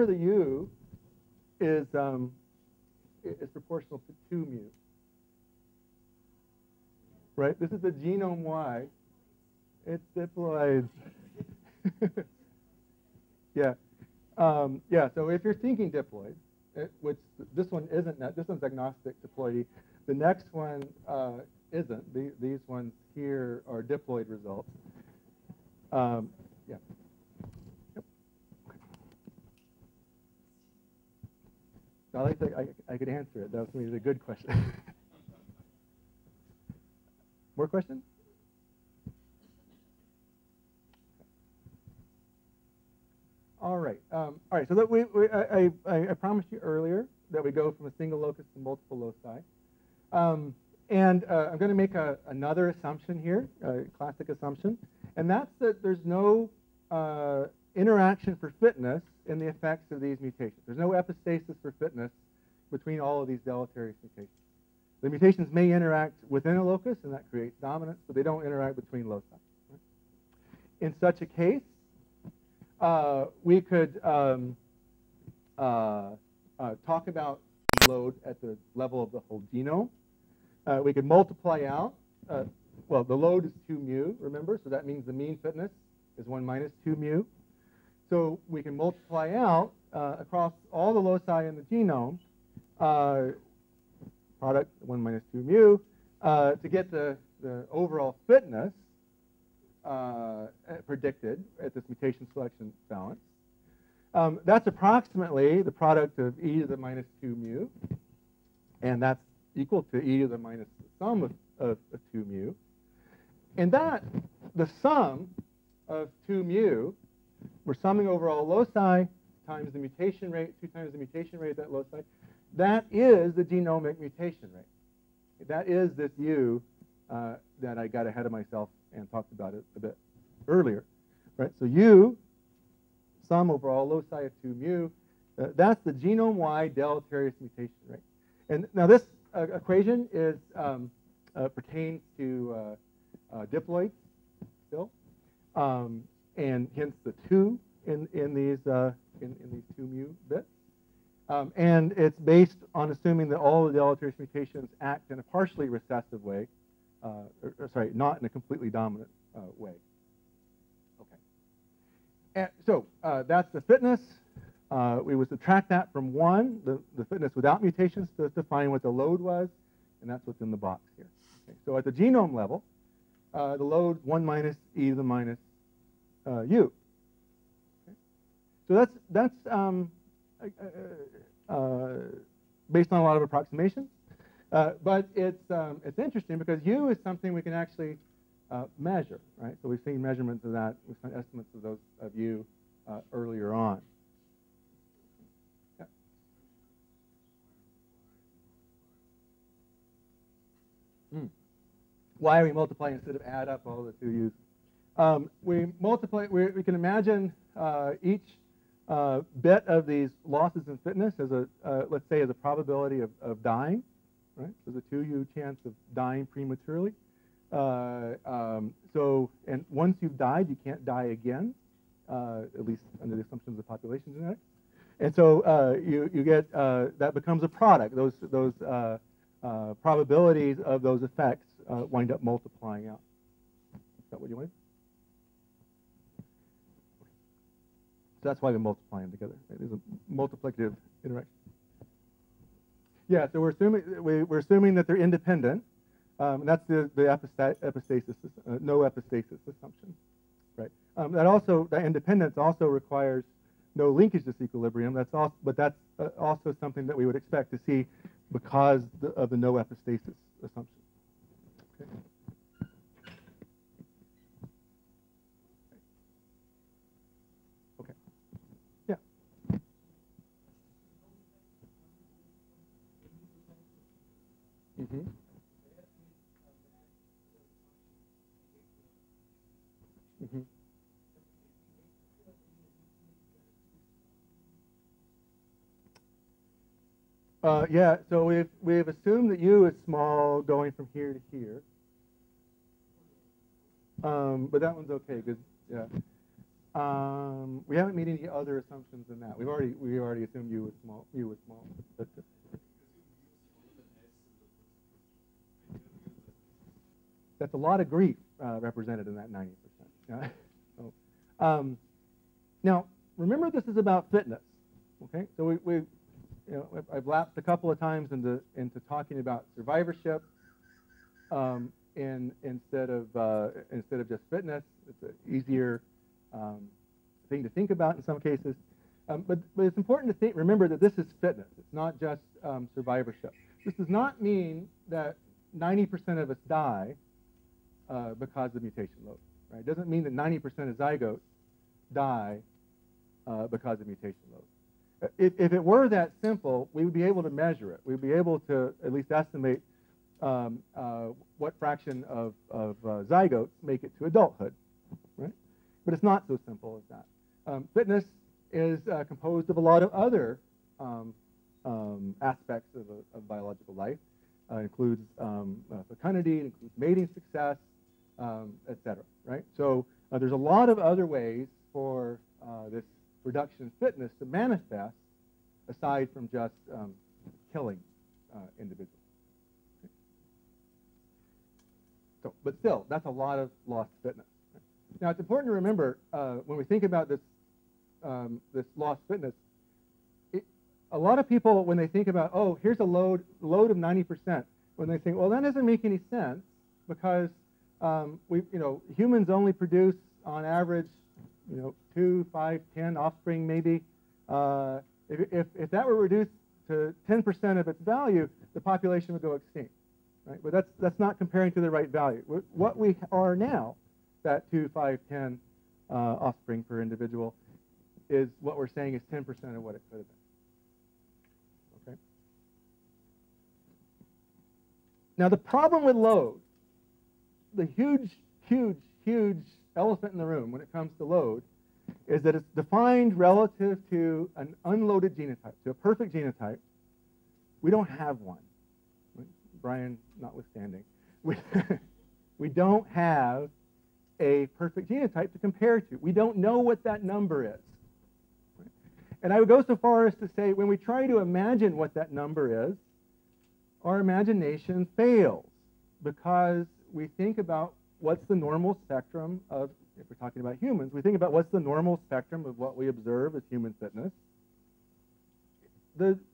the U is proportional to 2 mu. Right? This is the genome Y. It's diploids. Yeah. Yeah, so if you're thinking diploid, which this one isn't, this one's agnostic diploidy. The next one isn't. These ones here are diploid results. Yeah. Yep. Okay. I could answer it. That was maybe a good question. More questions? All right. All right. So that I promised you earlier that we go from a single locus to multiple loci. I'm going to make another assumption here, a classic assumption, and that's that there's no interaction for fitness in the effects of these mutations. There's no epistasis for fitness between all of these deleterious mutations. The mutations may interact within a locus, and that creates dominance, but they don't interact between loci. In such a case, we could talk about load at the level of the whole genome. We could multiply out. Well, the load is 2 mu, remember? So that means the mean fitness is 1 minus 2 mu. So we can multiply out across all the loci in the genome, product 1 minus 2 mu, to get the overall fitness predicted at this mutation selection balance. That's approximately the product of e to the minus 2 mu, and that's equal to e to the minus the sum of 2 mu. And that, the sum of 2 mu, we're summing over all loci times the mutation rate, 2 times the mutation rate of that loci, that is the genomic mutation rate. That is this U that I got ahead of myself and talked about it a bit earlier. Right? So U, sum over all loci of 2 mu, that's the genome-wide deleterious mutation rate. And now this equation is pertains to diploids still, and hence the 2 in these 2 mu bits. And it's based on assuming that all the deleterious mutations act in a partially recessive way, not in a completely dominant way. Okay. And so that's the fitness. We would subtract that from 1, the fitness without mutations, to define what the load was, and that's what's in the box here. Okay. So at the genome level, the load 1 minus e to the minus u. Okay. So that's based on a lot of approximations, but it's interesting because u is something we can actually measure, right? So we've seen measurements of that, we've seen estimates of those of u earlier on. Yeah. Why are we multiplying instead of add up all the 2 u's? We multiply. We can imagine each bit of these losses in fitness as let's say, as a probability of dying, right? There's a 2u chance of dying prematurely. So, and once you've died, you can't die again, at least under the assumptions of population genetics. And so you get that becomes a product. Those probabilities of those effects wind up multiplying out. Is that what you wanted? So that's why we multiply them together. It is a multiplicative interaction. Yeah, so we're assuming that they're independent. And that's the epistasis, no epistasis assumption, right? That independence also requires no linkage disequilibrium. But that's also something that we would expect to see because of the no epistasis assumption. Okay. Okay. Yeah. Mm-hmm. Mm-hmm. Yeah, so we've assumed that U is small going from here to here, but that one's okay because yeah, we haven't made any other assumptions than that. We already assumed U was small. U was small. That's a lot of grief represented in that 90%. Yeah. So, now remember, this is about fitness. Okay, so I've lapsed a couple of times into talking about survivorship instead of just fitness. It's an easier thing to think about in some cases, but it's important to remember that this is fitness. It's not just survivorship. This does not mean that 90% of us die because of mutation load. Right? It doesn't mean that 90% of zygotes die because of mutation load. If it were that simple, we would be able to measure it. We'd be able to at least estimate what fraction of zygotes make it to adulthood, right? But it's not so simple as that. Fitness is composed of a lot of other aspects of biological life. It includes fecundity, it includes mating success, et cetera, right? So there's a lot of other ways for this reduction in fitness to manifest aside from just killing individuals. Okay. So, but still, that's a lot of lost fitness. Now, it's important to remember when we think about this this lost fitness, a lot of people, when they think about, oh, here's a load of 90%, when they think, well, that doesn't make any sense because humans only produce on average 2, 5, 10 offspring maybe. If that were reduced to 10% of its value, the population would go extinct, right? But that's not comparing to the right value. What we are now, that 2, 5, 10 offspring per individual, is what we're saying is 10% of what it could have been. Okay. Now the problem with load, the huge elephant in the room when it comes to load, is that it's defined relative to an unloaded genotype, to a perfect genotype. We don't have one, Brian notwithstanding. We don't have a perfect genotype to compare to. We don't know what that number is. And I would go so far as to say when we try to imagine what that number is, our imagination fails because we think about what's the normal spectrum of, if we're talking about humans, we think about what's the normal spectrum of what we observe as human fitness.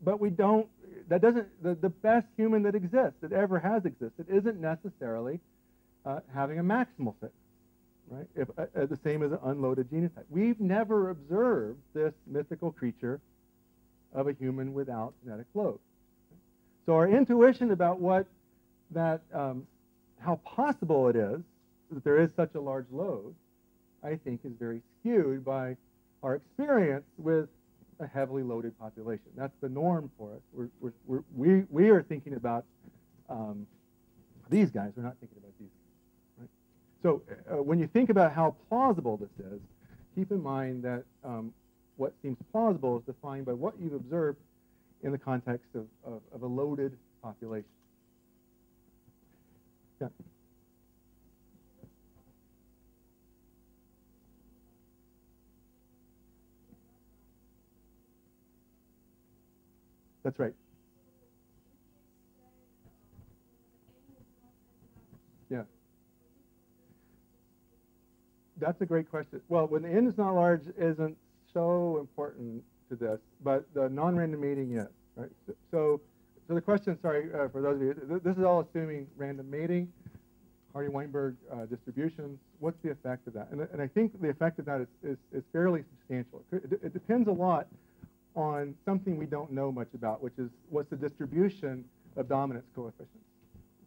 But we don't, that doesn't, the best human that exists, that ever has existed, isn't necessarily having a maximal fitness, right? The same as an unloaded genotype. We've never observed this mythical creature of a human without genetic load. So our intuition about what that, how possible it is that there is such a large load, I think, is very skewed by our experience with a heavily loaded population. That's the norm for us. We are thinking about these guys. We're not thinking about these guys. Right? So when you think about how plausible this is, keep in mind that what seems plausible is defined by what you've observed in the context of a loaded population. Yeah. That's right. Yeah. That's a great question. Well, when the N is not large isn't so important to this, but the non-random mating is, right? So the question, sorry, for those of you, this is all assuming random mating, Hardy-Weinberg distributions. What's the effect of that? And I think the effect of that is fairly substantial. It depends a lot on something we don't know much about, which is what's the distribution of dominance coefficients.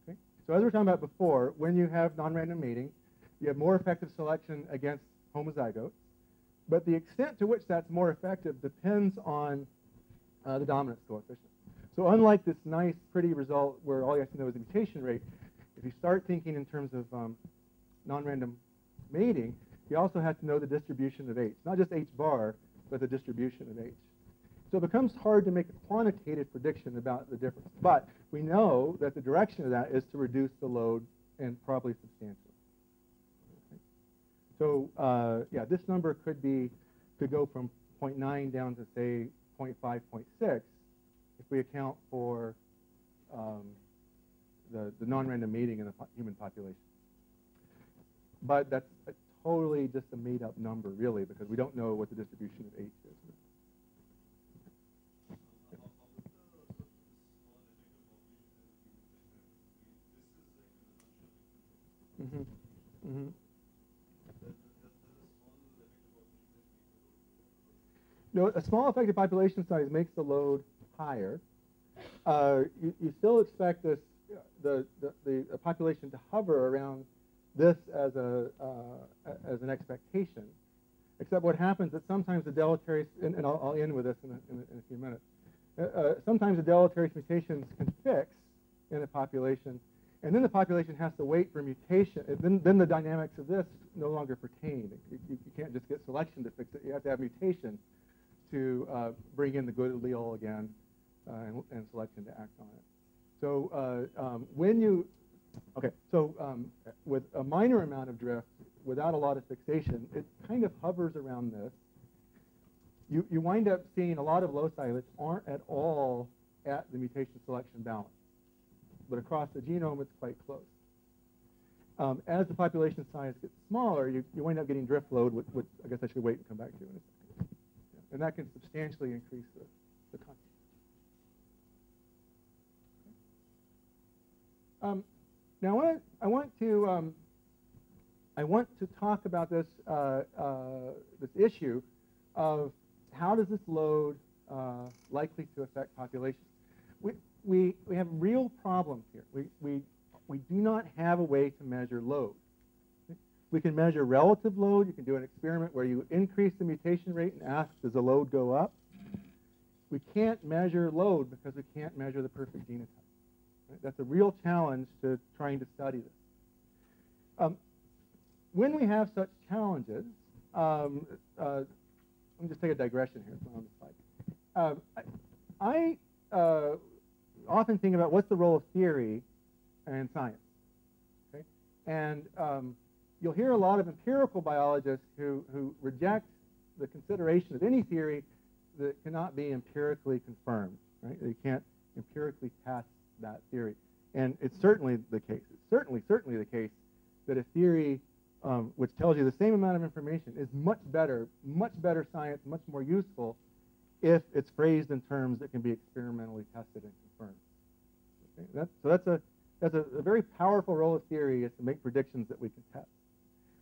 Okay? So as we were talking about before, when you have non-random mating, you have more effective selection against homozygotes, but the extent to which that's more effective depends on the dominance coefficient. So unlike this nice, pretty result where all you have to know is the mutation rate, if you start thinking in terms of non-random mating, you also have to know the distribution of H, not just H bar, but the distribution of H. So it becomes hard to make a quantitative prediction about the difference. But we know that the direction of that is to reduce the load, and probably substantially. Okay. So yeah, this number could go from 0.9 down to say 0.5, 0.6 if we account for the non-random mating in the human population. But that's totally just a made-up number, really, because we don't know what the distribution of H is. Mm-hmm. Mm-hmm. No, a small effective population size makes the load higher. You still expect this the population to hover around this as an expectation, except what happens is sometimes the deleterious, and I'll end with this in a few minutes. Sometimes the deleterious mutations can fix in a population, and then the population has to wait for mutation. Then the dynamics of this no longer pertain. You can't just get selection to fix it. You have to have mutation to bring in the good allele again and selection to act on it. So with a minor amount of drift, without a lot of fixation, it kind of hovers around this. You wind up seeing a lot of loci which aren't at all at the mutation selection balance. But across the genome, it's quite close. As the population size gets smaller, you wind up getting drift load, which I guess I should wait and come back to in a second. Yeah. And that can substantially increase the content. Now, I want to talk about this this issue of how does this load likely to affect populations. We have real problems here. We do not have a way to measure load. We can measure relative load. You can do an experiment where you increase the mutation rate and ask, does the load go up? We can't measure load because we can't measure the perfect genotype. That's a real challenge to trying to study this. When we have such challenges, let me just take a digression here. It's not on the slide. I often think about what's the role of theory in science. Okay? And you'll hear a lot of empirical biologists who reject the consideration of any theory that cannot be empirically confirmed. Right? They can't empirically test that theory. And it's certainly the case. It's certainly the case that a theory which tells you the same amount of information is much better science, much more useful if it's phrased in terms that can be experimentally tested and confirmed. Okay? So that's a very powerful role of theory, is to make predictions that we can test.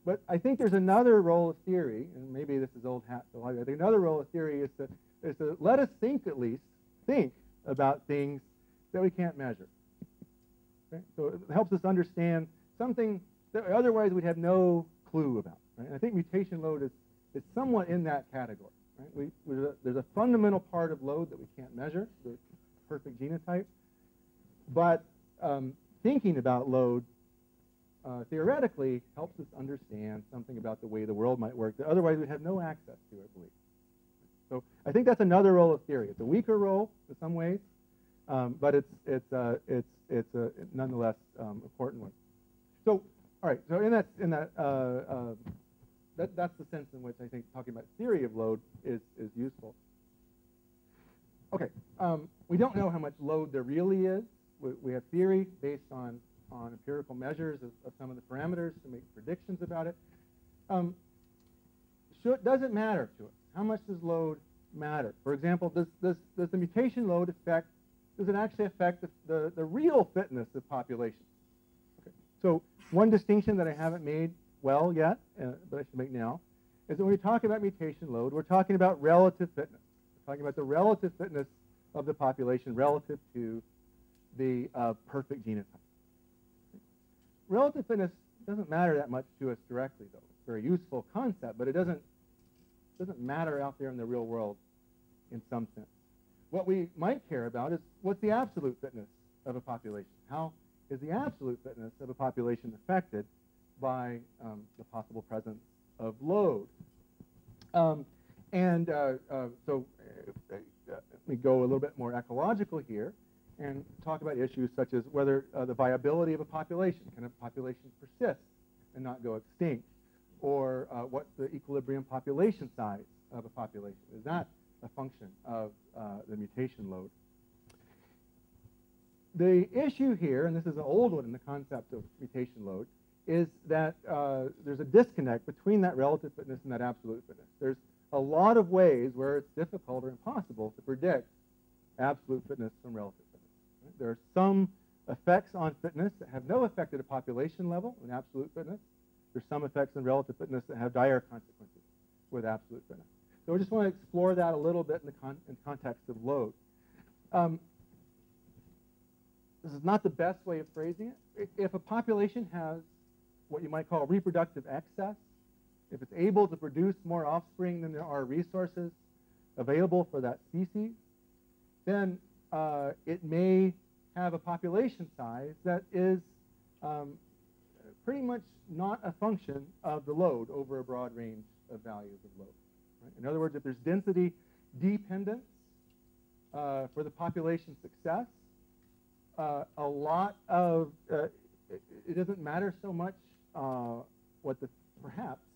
But I think there's another role of theory, and maybe this is old hat, so I think another role of theory is to let us think about things that we can't measure. Okay? So it helps us understand something that otherwise we'd have no clue about. Right? And I think mutation load is somewhat in that category. Right? There's a fundamental part of load that we can't measure, the perfect genotype. But thinking about load theoretically helps us understand something about the way the world might work that otherwise we'd have no access to, I believe. So I think that's another role of theory. It's a weaker role in some ways, but it's a nonetheless important one. So all right. So that's the sense in which I think talking about theory of load is useful. Okay. We don't know how much load there really is. We have theory based on empirical measures of some of the parameters to make predictions about it. Does it matter to us? How much does load matter? For example, does the mutation load affect? Does it actually affect the real fitness of populations? Okay. So one distinction that I haven't made well yet, but I should make now, is that when we talk about mutation load, we're talking about relative fitness. We're talking about the relative fitness of the population relative to the perfect genotype. Relative fitness doesn't matter that much to us directly, though. It's a very useful concept, but it doesn't matter out there in the real world in some sense. What we might care about is what's the absolute fitness of a population? How is the absolute fitness of a population affected by the possible presence of load? So let me go a little bit more ecological here and talk about issues such as whether the viability of a population. Can a population persist and not go extinct? Or what's the equilibrium population size of a population? Is that a function of the mutation load? The issue here, and this is an old one in the concept of mutation load, is that there's a disconnect between that relative fitness and that absolute fitness. There's a lot of ways where it's difficult or impossible to predict absolute fitness from relative fitness. Right? There are some effects on fitness that have no effect at a population level in absolute fitness. There's some effects on relative fitness that have dire consequences with absolute fitness. So we just want to explore that a little bit in the context of load. This is not the best way of phrasing it. If a population has what you might call reproductive excess, if it's able to produce more offspring than there are resources available for that species, then it may have a population size that is pretty much not a function of the load over a broad range of values of load. Right? In other words, if there's density dependence for the population success, a lot of it doesn't matter so much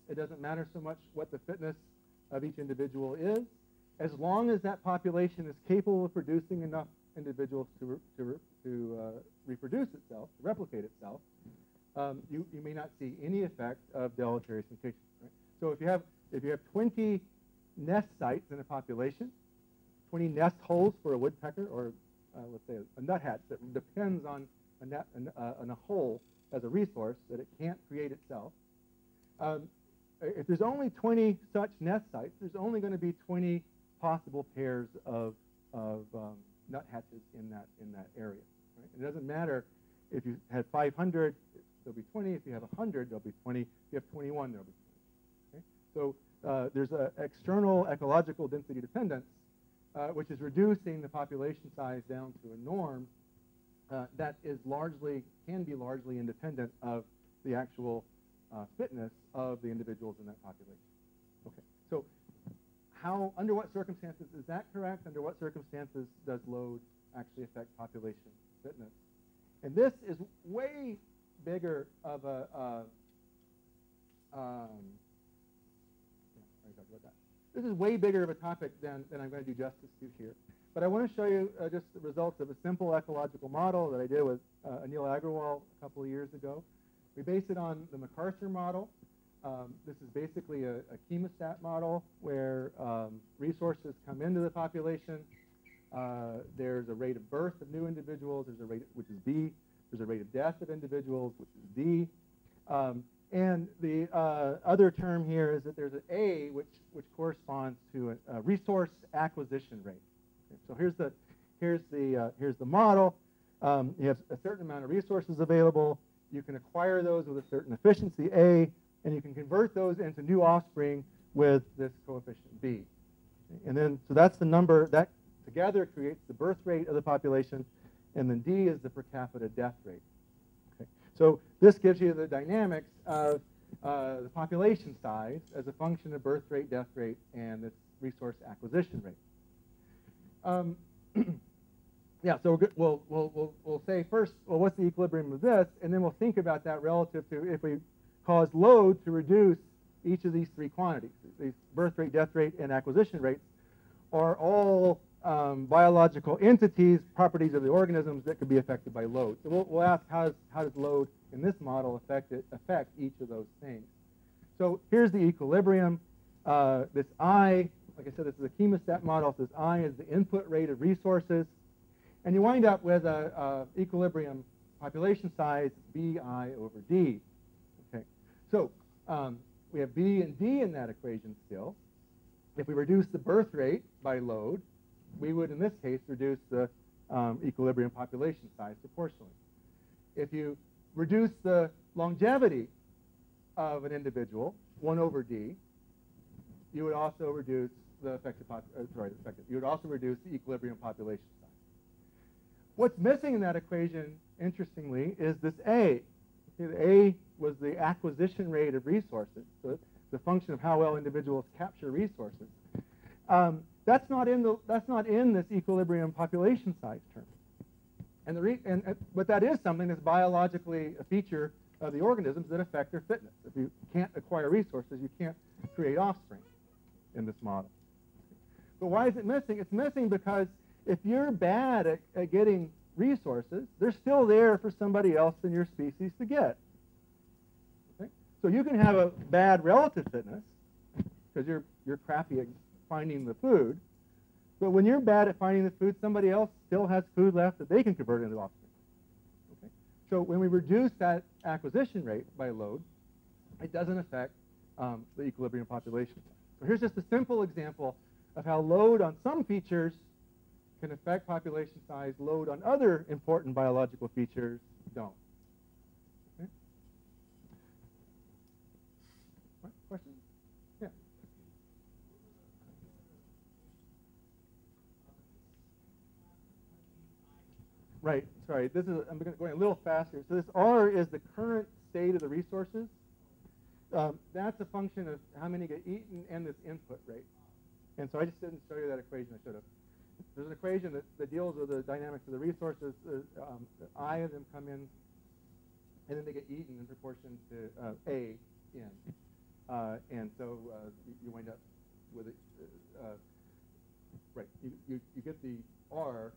it doesn't matter so much what the fitness of each individual is, as long as that population is capable of producing enough individuals to reproduce itself, to replicate itself. You may not see any effect of deleterious mutations. Right? So if you have 20 nest sites in a population, 20 nest holes for a woodpecker, or let's say a nuthatch that depends on a hole as a resource that it can't create itself. If there's only 20 such nest sites, there's only going to be 20 possible pairs of nuthatches in that area. Right? It doesn't matter if you had 500, there'll be 20. If you have 100, there'll be 20. If you have 21, there'll be 20. Okay? So there's an external ecological density dependence, which is reducing the population size down to a norm that can be largely independent of the actual fitness of the individuals in that population. Okay, so under what circumstances is that correct? Under what circumstances does load actually affect population fitness? And this is way bigger of a this is way bigger of a topic than I'm going to do justice to here. But I want to show you just the results of a simple ecological model that I did with Anil Agrawal a couple of years ago. We based it on the MacArthur model. This is basically a chemostat model where resources come into the population. There's a rate of birth of new individuals. There's a rate, which is B. There's a rate of death of individuals, which is D. And the other term here is that there's an A, which corresponds to a resource acquisition rate. Okay, so here's the model. You have a certain amount of resources available. You can acquire those with a certain efficiency A, and you can convert those into new offspring with this coefficient B. And then, so that's the number that together creates the birth rate of the population, and then D is the per capita death rate. Okay. So this gives you the dynamics of the population size as a function of birth rate, death rate, and this resource acquisition rate. Yeah, so we'll say first, well, what's the equilibrium of this? And then we'll think about that relative to if we cause load to reduce each of these three quantities. These birth rate, death rate, and acquisition rates are all biological entities, properties of the organisms that could be affected by load. So we'll ask how does load in this model affect each of those things. So here's the equilibrium. This I, like I said, this is a chemostat model. So this I is the input rate of resources. And you wind up with an equilibrium population size BI over D. Okay, so we have B and D in that equation still. If we reduce the birth rate by load, we would, in this case, reduce the equilibrium population size proportionally. If you reduce the longevity of an individual, 1 over d, you would also reduce the effective, you would also reduce the equilibrium population size. What's missing in that equation, interestingly, is this A. Okay, the A was the acquisition rate of resources, so it's the function of how well individuals capture resources. That's not in this equilibrium population size term. But that is something that's biologically a feature of the organisms that affect their fitness. If you can't acquire resources, you can't create offspring in this model. But why is it missing? It's missing because if you're bad at getting resources, they're still there for somebody else in your species to get. Okay? So you can have a bad relative fitness because you're crappy at finding the food, but when you're bad at finding the food, somebody else still has food left that they can convert into offspring. Okay? So when we reduce that acquisition rate by load, it doesn't affect the equilibrium population. So here's just a simple example of how load on some features can affect population size, load on other important biological features don't. Okay? What? Questions? Yeah. Right. Sorry. This is I'm going a little faster. So this R is the current state of the resources. That's a function of how many get eaten and this input rate. And so I just didn't show you that equation. I should have. There's an equation that deals with the dynamics of the resources. I of them come in, and then they get eaten in proportion to A in. And so you wind up with it. Right. You get the R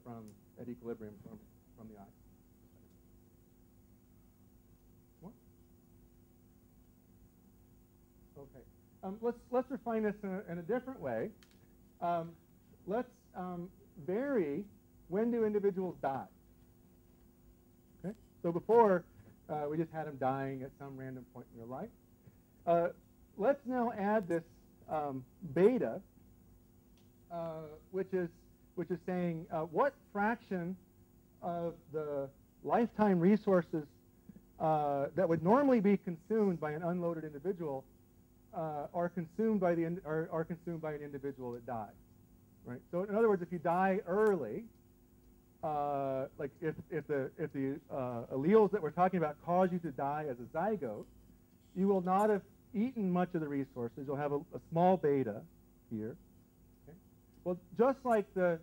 at equilibrium from the I. What? Okay. Let's refine this in a different way. Let's vary when do individuals die. Okay. So before we just had them dying at some random point in their life. Let's now add this beta, which is saying what fraction of the lifetime resources that would normally be consumed by an unloaded individual are consumed by an individual that died. Right. So in other words, if you die early, like if the alleles that we're talking about cause you to die as a zygote, you will not have eaten much of the resources. You'll have a small beta here. Okay? Well, just like the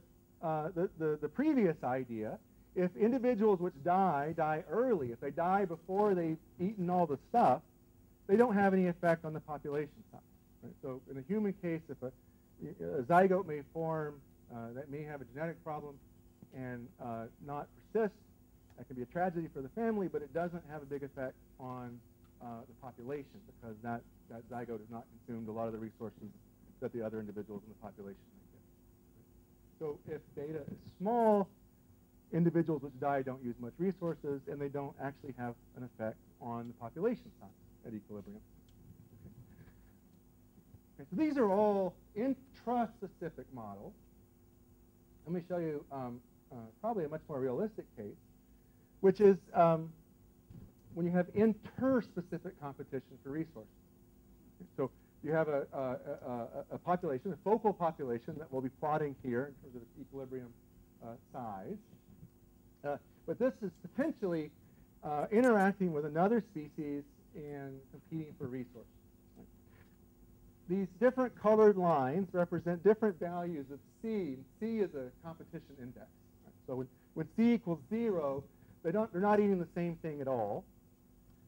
previous idea, if individuals which die early, if they die before they've eaten all the stuff, they don't have any effect on the population size. Right? So in the human case, if a zygote may form that may have a genetic problem and not persist, that can be a tragedy for the family, but it doesn't have a big effect on the population because that zygote has not consumed a lot of the resources that the other individuals in the population might get. So if beta is small, individuals which die don't use much resources, and they don't actually have an effect on the population size at equilibrium. Okay, so these are all intraspecific models. Let me show you probably a much more realistic case, which is when you have interspecific competition for resources. Okay, so you have a population, a focal population that we'll be plotting here in terms of its equilibrium size. But this is potentially interacting with another species and competing for resources. Right? These different colored lines represent different values of C, and C is a competition index. Right? So when C equals 0, they're not eating the same thing at all.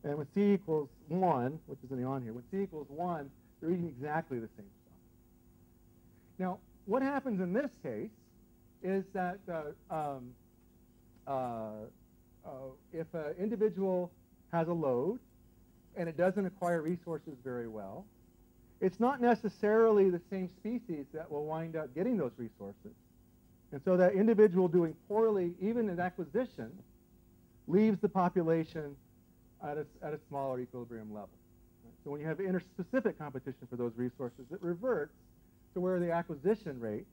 And when C equals 1, which isn't on here, when C equals 1, they're eating exactly the same stuff. Now, what happens in this case is that if an individual has a load and it doesn't acquire resources very well, it's not necessarily the same species that will wind up getting those resources. And so that individual doing poorly, even in acquisition, leaves the population at a smaller equilibrium level. Right? So when you have interspecific competition for those resources, it reverts to where the acquisition rate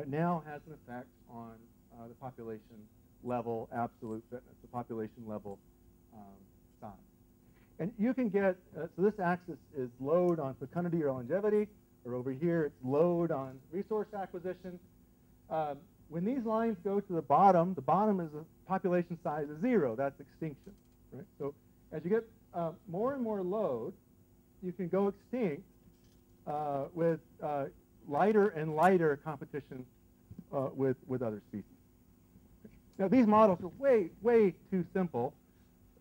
now has an effect on the population level absolute fitness, the population level size. And you can get, so this axis is load on fecundity or longevity, or over here it's load on resource acquisition. When these lines go to the bottom is a population size of 0. That's extinction, right? So as you get more and more load, you can go extinct with lighter and lighter competition with other species. Now, these models are way, way too simple.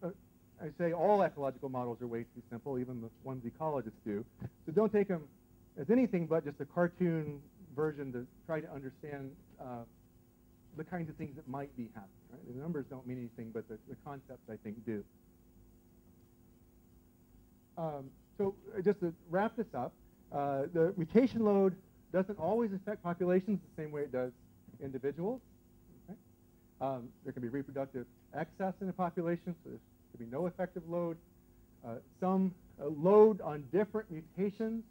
I say all ecological models are way too simple, even the ones ecologists do. So don't take them as anything but just a cartoon version to try to understand the kinds of things that might be happening. Right? The numbers don't mean anything, but the concepts, I think, do. So just to wrap this up, the mutation load doesn't always affect populations the same way it does individuals. Okay? There can be reproductive excess in a population, so there could be no effective load. Some load on different mutations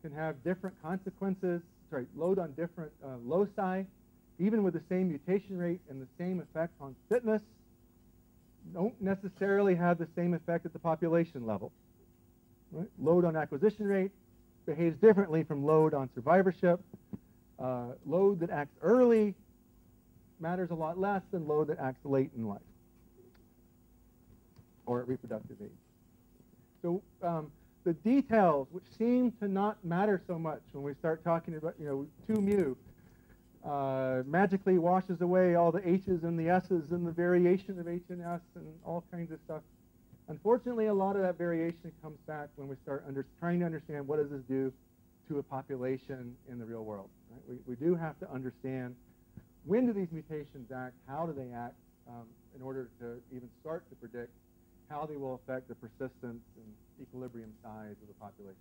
can have different consequences. Sorry, load on different loci, even with the same mutation rate and the same effect on fitness, don't necessarily have the same effect at the population level. Right? Load on acquisition rate behaves differently from load on survivorship. Load that acts early matters a lot less than load that acts late in life or at reproductive age. So the details, which seem to not matter so much when we start talking about, 2 mu, magically washes away all the H's and the S's and the variation of H and S and all kinds of stuff. Unfortunately, a lot of that variation comes back when we start trying to understand what does this do to a population in the real world. Right? We do have to understand when do these mutations act, how do they act, in order to even start to predict how they will affect the persistence and equilibrium size of the population.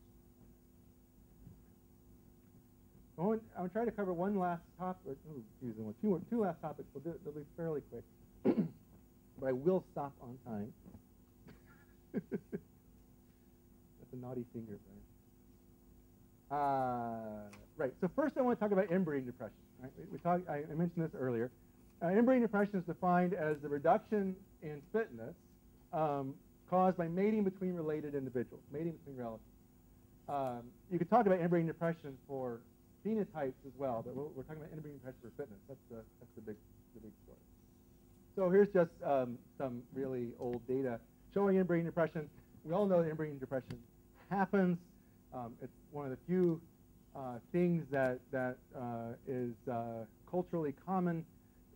I'm going to try to cover one last topic. Two last topics. They'll be fairly quick, but I will stop on time. That's a naughty finger, right? Right. So first, I want to talk about inbreeding depression. Right? I mentioned this earlier. Inbreeding depression is defined as the reduction in fitness caused by mating between related individuals, mating between relatives. You could talk about inbreeding depression for phenotypes as well, but we're talking about inbreeding depression for fitness. That's the big story. So here's just some really old data showing inbreeding depression. We all know that inbreeding depression happens. It's one of the few things that is culturally common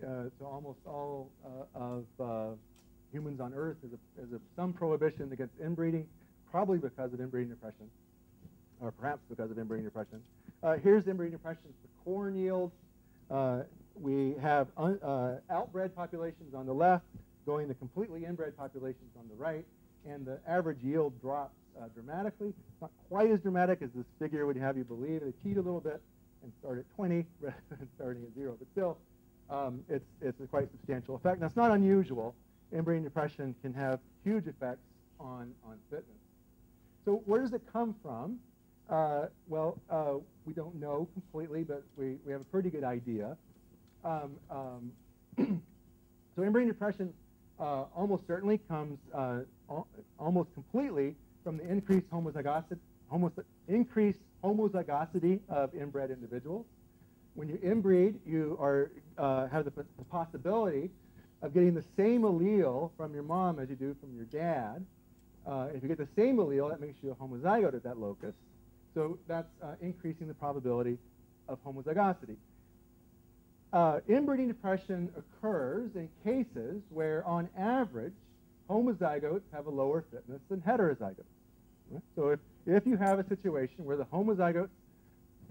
to almost all of humans on Earth. There's some prohibition against inbreeding, probably because of inbreeding depression, or perhaps because of inbreeding depression. Here's inbreeding depression for corn yields. We have outbred populations on the left, going to completely inbred populations on the right, and the average yield drops dramatically. It's not quite as dramatic as this figure would have you believe. They cheat a little bit and start at 20 rather than starting at 0, but still, it's a quite substantial effect. Now, it's not unusual. Inbreeding depression can have huge effects on fitness. So where does it come from? We don't know completely, but we have a pretty good idea. So inbreeding depression almost certainly comes almost completely from the increased homozygosity of inbred individuals. When you inbreed, you have the possibility of getting the same allele from your mom as you do from your dad. If you get the same allele, that makes you a homozygote at that locus. So that's increasing the probability of homozygosity. Inbreeding depression occurs in cases where, on average, homozygotes have a lower fitness than heterozygotes. Right? So if you have a situation where the homozygotes,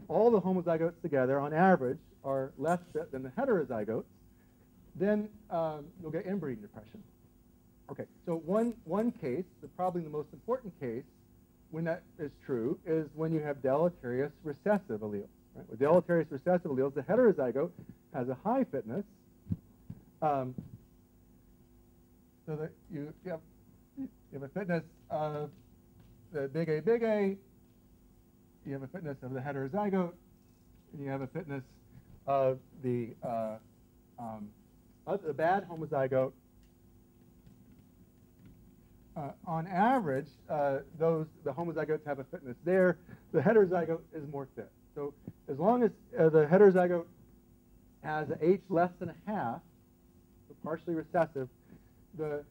all the homozygotes together, on average, are less fit than the heterozygotes, then you'll get inbreeding depression. Okay, so one case, probably the most important case, when that is true, is when you have deleterious recessive alleles. Right? With deleterious recessive alleles, the heterozygote has a high fitness, so that you have a fitness of the big A, you have a fitness of the heterozygote, and you have a fitness of the bad homozygote, on average, the homozygotes have a fitness there. The heterozygote is more fit. So as long as the heterozygote has an H less than a half, so partially recessive, the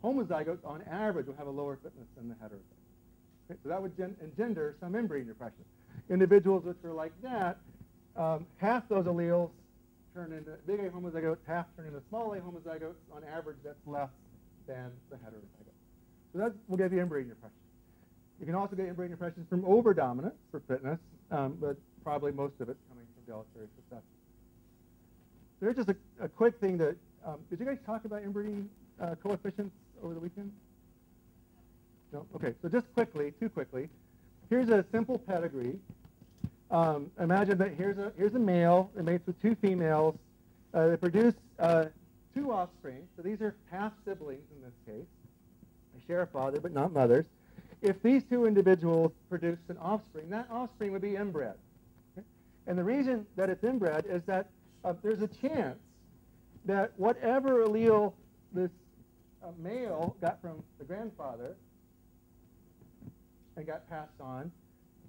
homozygotes on average will have a lower fitness than the heterozygote. Okay, so that would engender some inbreeding depression. Individuals which are like that, half those alleles turn into big A homozygotes, half turn into small A homozygotes. On average, that's less than the heterozygote. So that will give you inbreeding depression. You can also get inbreeding depression from overdominance for fitness, but probably most of it's coming from deleterious recessive. There's just a quick thing that, did you guys talk about inbreeding coefficients over the weekend? No? Okay, so just quickly, too quickly, here's a simple pedigree. Imagine that here's a male that mates with two females. They produce two offspring. So these are half siblings in this case. They share a father but not mothers. If these two individuals produce an offspring, that offspring would be inbred. Okay? And the reason that it's inbred is that there's a chance that whatever allele this male got from the grandfather and got passed on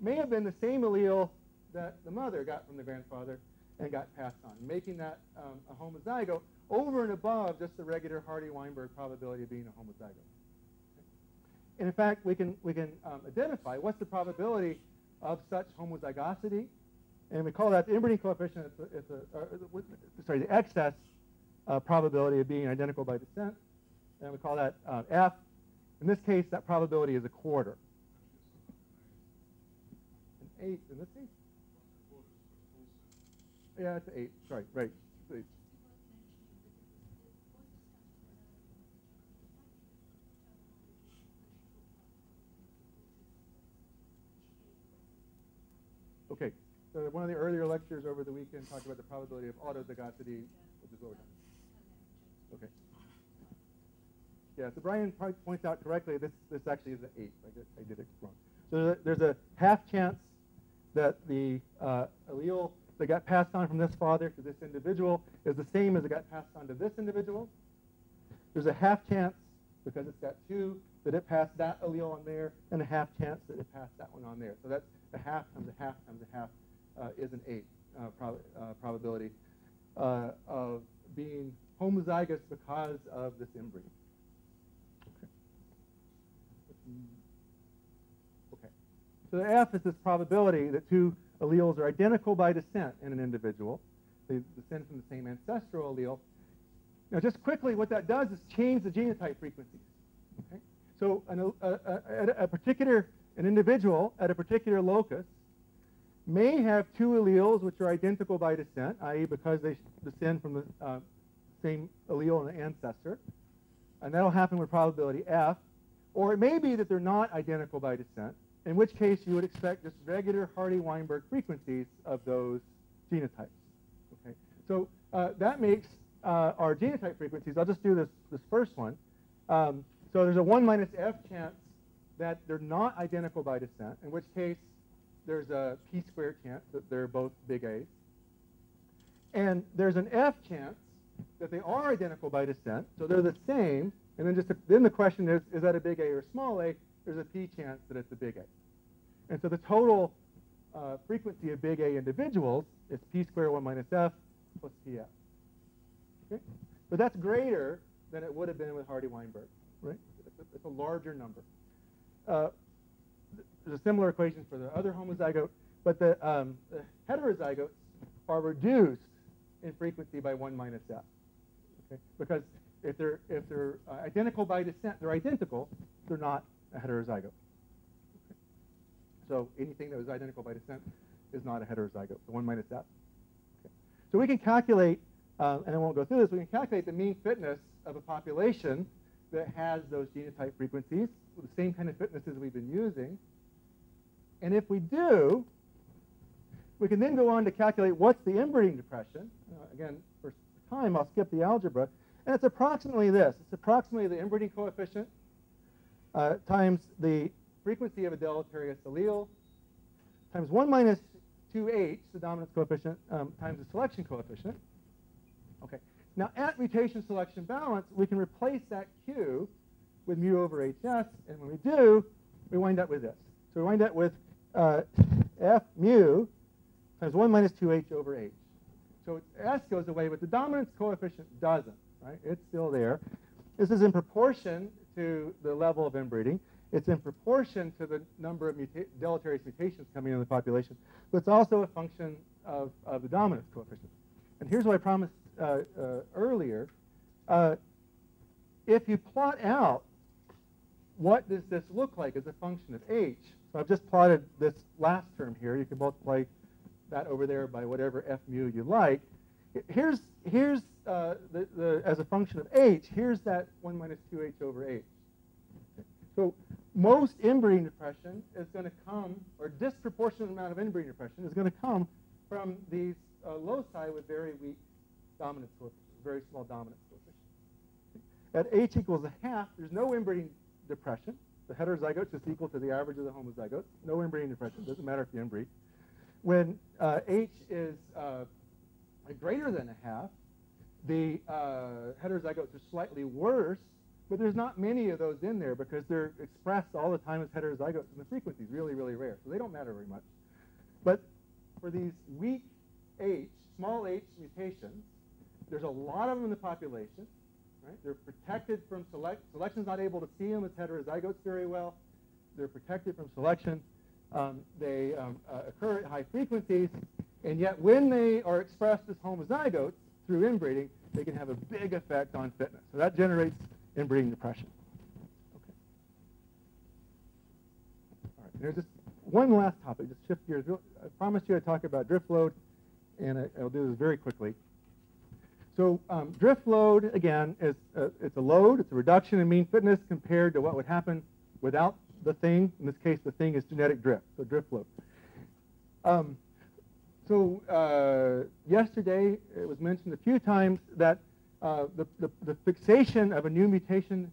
may have been the same allele that the mother got from the grandfather and got passed on, making that a homozygote over and above just the regular Hardy-Weinberg probability of being a homozygote. Okay? And in fact, we can identify what's the probability of such homozygosity, and we call that the inbreeding coefficient. The excess probability of being identical by descent, and we call that F. In this case, that probability is a quarter. An 8 in this case? Yeah, it's 8. Sorry, right. 8. Okay, so one of the earlier lectures over the weekend talked about the probability of autozygosity, which is what we're done. Okay. Yeah, so Brian points out correctly, this actually is an 8. I did it wrong. So there's a half chance that the allele that got passed on from this father to this individual is the same as it got passed on to this individual. There's a half chance, because it's got 2, that it passed that allele on there, and a half chance that it passed that one on there. So that's a half times a half times a half is an 8 probability of being homozygous because of this inbreeding. Okay. So the F is this probability that two alleles are identical by descent in an individual. They descend from the same ancestral allele. Now, just quickly, what that does is change the genotype frequencies. Okay? So an individual at a particular locus may have two alleles which are identical by descent, i.e. because they descend from the same allele in the ancestor. And that'll happen with probability F. Or it may be that they're not identical by descent, in which case you would expect just regular Hardy-Weinberg frequencies of those genotypes. Okay? So that makes our genotype frequencies. I'll just do this first one. So there's a 1 minus F chance that they're not identical by descent, in which case there's a p squared chance that they're both big A's. And there's an F chance that they are identical by descent, so they're the same. And then the question is that a big A or small a? There's a p chance that it's a big A. And so the total frequency of big A individuals is p squared 1 minus F plus pf. Okay? But that's greater than it would have been with Hardy-Weinberg, right? It's a larger number. There's a similar equation for the other homozygote, but the heterozygotes are reduced in frequency by 1 minus F. Okay? Because if they're identical by descent, they're identical. They're not a heterozygote. Okay? So anything that was identical by descent is not a heterozygote. So 1 minus F. Okay. So we can calculate, and I won't go through this. We can calculate the mean fitness of a population that has those genotype frequencies with the same kind of fitnesses we've been using. And if we do, we can then go on to calculate what's the inbreeding depression. Again, for time, I'll skip the algebra. And it's approximately this. It's approximately the inbreeding coefficient times the frequency of a deleterious allele times 1 minus 2H, the dominance coefficient, times the selection coefficient. Okay. Now, at mutation selection balance, we can replace that Q with mu over HS, and when we do, we wind up with this. So we wind up with F mu times 1 minus 2H over H. So S goes away, but the dominance coefficient doesn't, right? It's still there. This is in proportion to the level of inbreeding. It's in proportion to the number of deleterious mutations coming in the population, but it's also a function of the dominance coefficient. And here's what I promised earlier. If you plot out what does this look like as a function of H, so I've just plotted this last term here. You can multiply that over there by whatever F mu you like. Here's as a function of H, here's that 1 minus 2H over H. So most inbreeding depression is going to come, or disproportionate amount of inbreeding depression is going to come from these loci with very weak dominance coefficient, very small dominance coefficient. At H equals a half, there's no inbreeding depression. The heterozygotes is equal to the average of the homozygotes. No inbreeding depression. Doesn't matter if you inbreed. When H is greater than a half, the heterozygotes are slightly worse, but there's not many of those in there because they're expressed all the time as heterozygotes, and the frequency is really, really rare, so they don't matter very much. But for these weak H, small h mutations, there's a lot of them in the population. Right? They're protected from selection's not able to see them as heterozygotes very well. They're protected from selection. They occur at high frequencies, and yet when they are expressed as homozygotes through inbreeding, they can have a big effect on fitness. So that generates inbreeding depression. Okay. All right. There's just one last topic. Just shift gears. I promised you I'd talk about drift load, and I'll do this very quickly. So drift load, again, is it's a load. It's a reduction in mean fitness compared to what would happen without the thing. In this case, the thing is genetic drift, so drift load. Yesterday, it was mentioned a few times that the fixation of a new mutation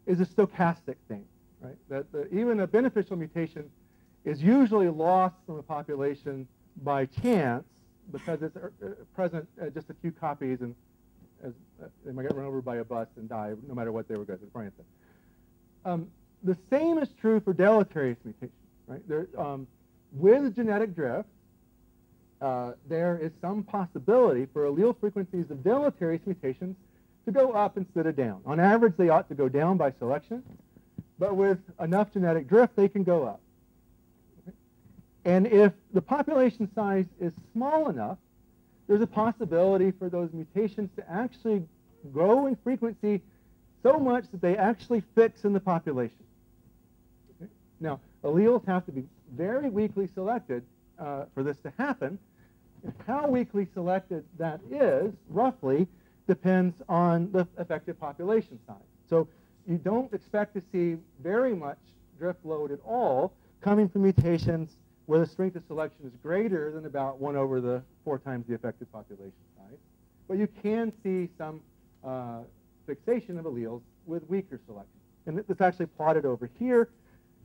is a stochastic thing, right? That even a beneficial mutation is usually lost from a population by chance because it's present just a few copies, and they might get run over by a bus and die, no matter what they were good, as Brian said. The same is true for deleterious mutations, right? With genetic drift, there is some possibility for allele frequencies of deleterious mutations to go up instead of down. On average, they ought to go down by selection, but with enough genetic drift, they can go up. Okay? And if the population size is small enough, there's a possibility for those mutations to actually grow in frequency so much that they actually fix in the population. Okay? Now, alleles have to be very weakly selected for this to happen. And how weakly selected that is, roughly, depends on the effective population size. So you don't expect to see very much drift load at all coming from mutations where the strength of selection is greater than about 1 over the 4 times the effective population size. But you can see some fixation of alleles with weaker selection. And it's actually plotted over here.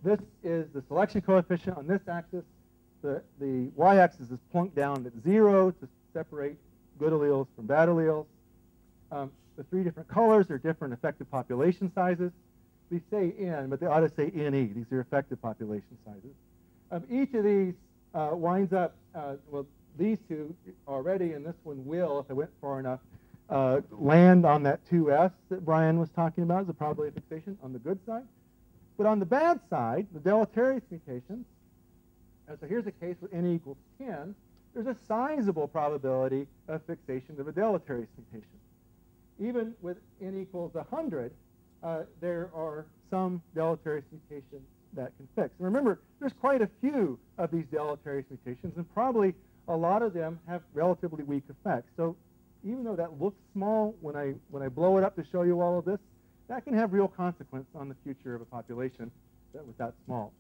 This is the selection coefficient on this axis. The y-axis is plunked down at 0 to separate good alleles from bad alleles. The 3 different colors are different effective population sizes. They say N, but they ought to say NE. These are effective population sizes. Each of these winds up, well, these two already, and this one will, if I went far enough, land on that 2S that Brian was talking about as a probability of fixation on the good side. But on the bad side, the deleterious mutations, so here's a case with N equals 10, there's a sizable probability of fixation of a deleterious mutation. Even with N equals 100, there are some deleterious mutations that can fix. And remember, there's quite a few of these deleterious mutations, and probably a lot of them have relatively weak effects. So even though that looks small, when I blow it up to show you all of this, that can have real consequence on the future of a population that was that small.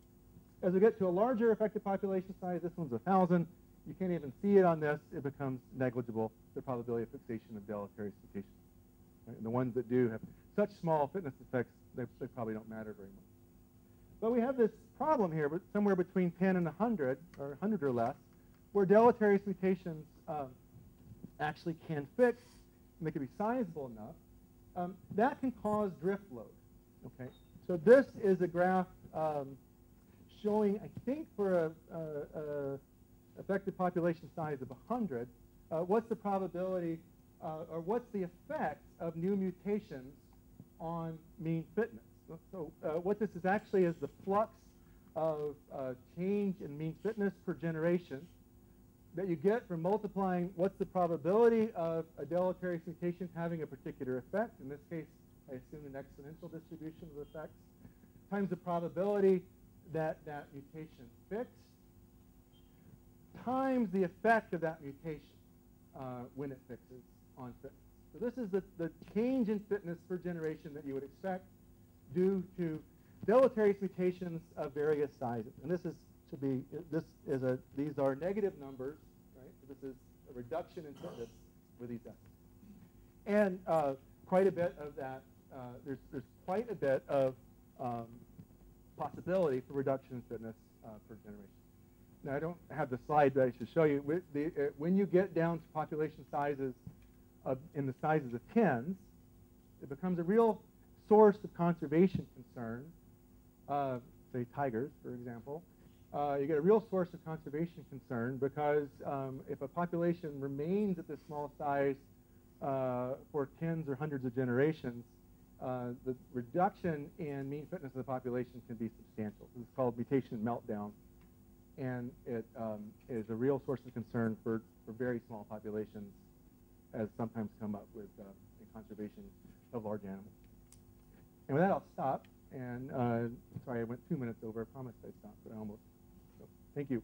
As we get to a larger effective population size, this one's 1,000. You can't even see it on this. It becomes negligible, the probability of fixation of deleterious mutations. Right? And the ones that do have such small fitness effects, they probably don't matter very much. But we have this problem here, but somewhere between 10 and 100, or 100 or less, where deleterious mutations actually can fix, and they can be sizable enough, that can cause drift load. Okay, so this is a graph showing, I think, for a affected population size of 100, what's the probability or what's the effect of new mutations on mean fitness. So what this is actually is the flux of change in mean fitness per generation that you get from multiplying what's the probability of a deleterious mutation having a particular effect. In this case, I assume an exponential distribution of effects, times the probability that that mutation fixed, times the effect of that mutation when it fixes on fitness. So this is the change in fitness per generation that you would expect due to deleterious mutations of various sizes. And this is to be, these are negative numbers, right? So this is a reduction in fitness with these estimates. And quite a bit of that, there's quite a bit of possibility for reduction in fitness per generation. Now, I don't have the slide that I should show you. When you get down to population sizes in the sizes of tens, it becomes a real source of conservation concern. Say tigers, for example. You get a real source of conservation concern because if a population remains at this small size for tens or hundreds of generations, the reduction in mean fitness of the population can be substantial. This is called mutation meltdown, and it is a real source of concern for very small populations, as sometimes come up with in conservation of large animals. And with that, I'll stop. And sorry, I went 2 minutes over. I promised I'd stop, but I almost. So, thank you.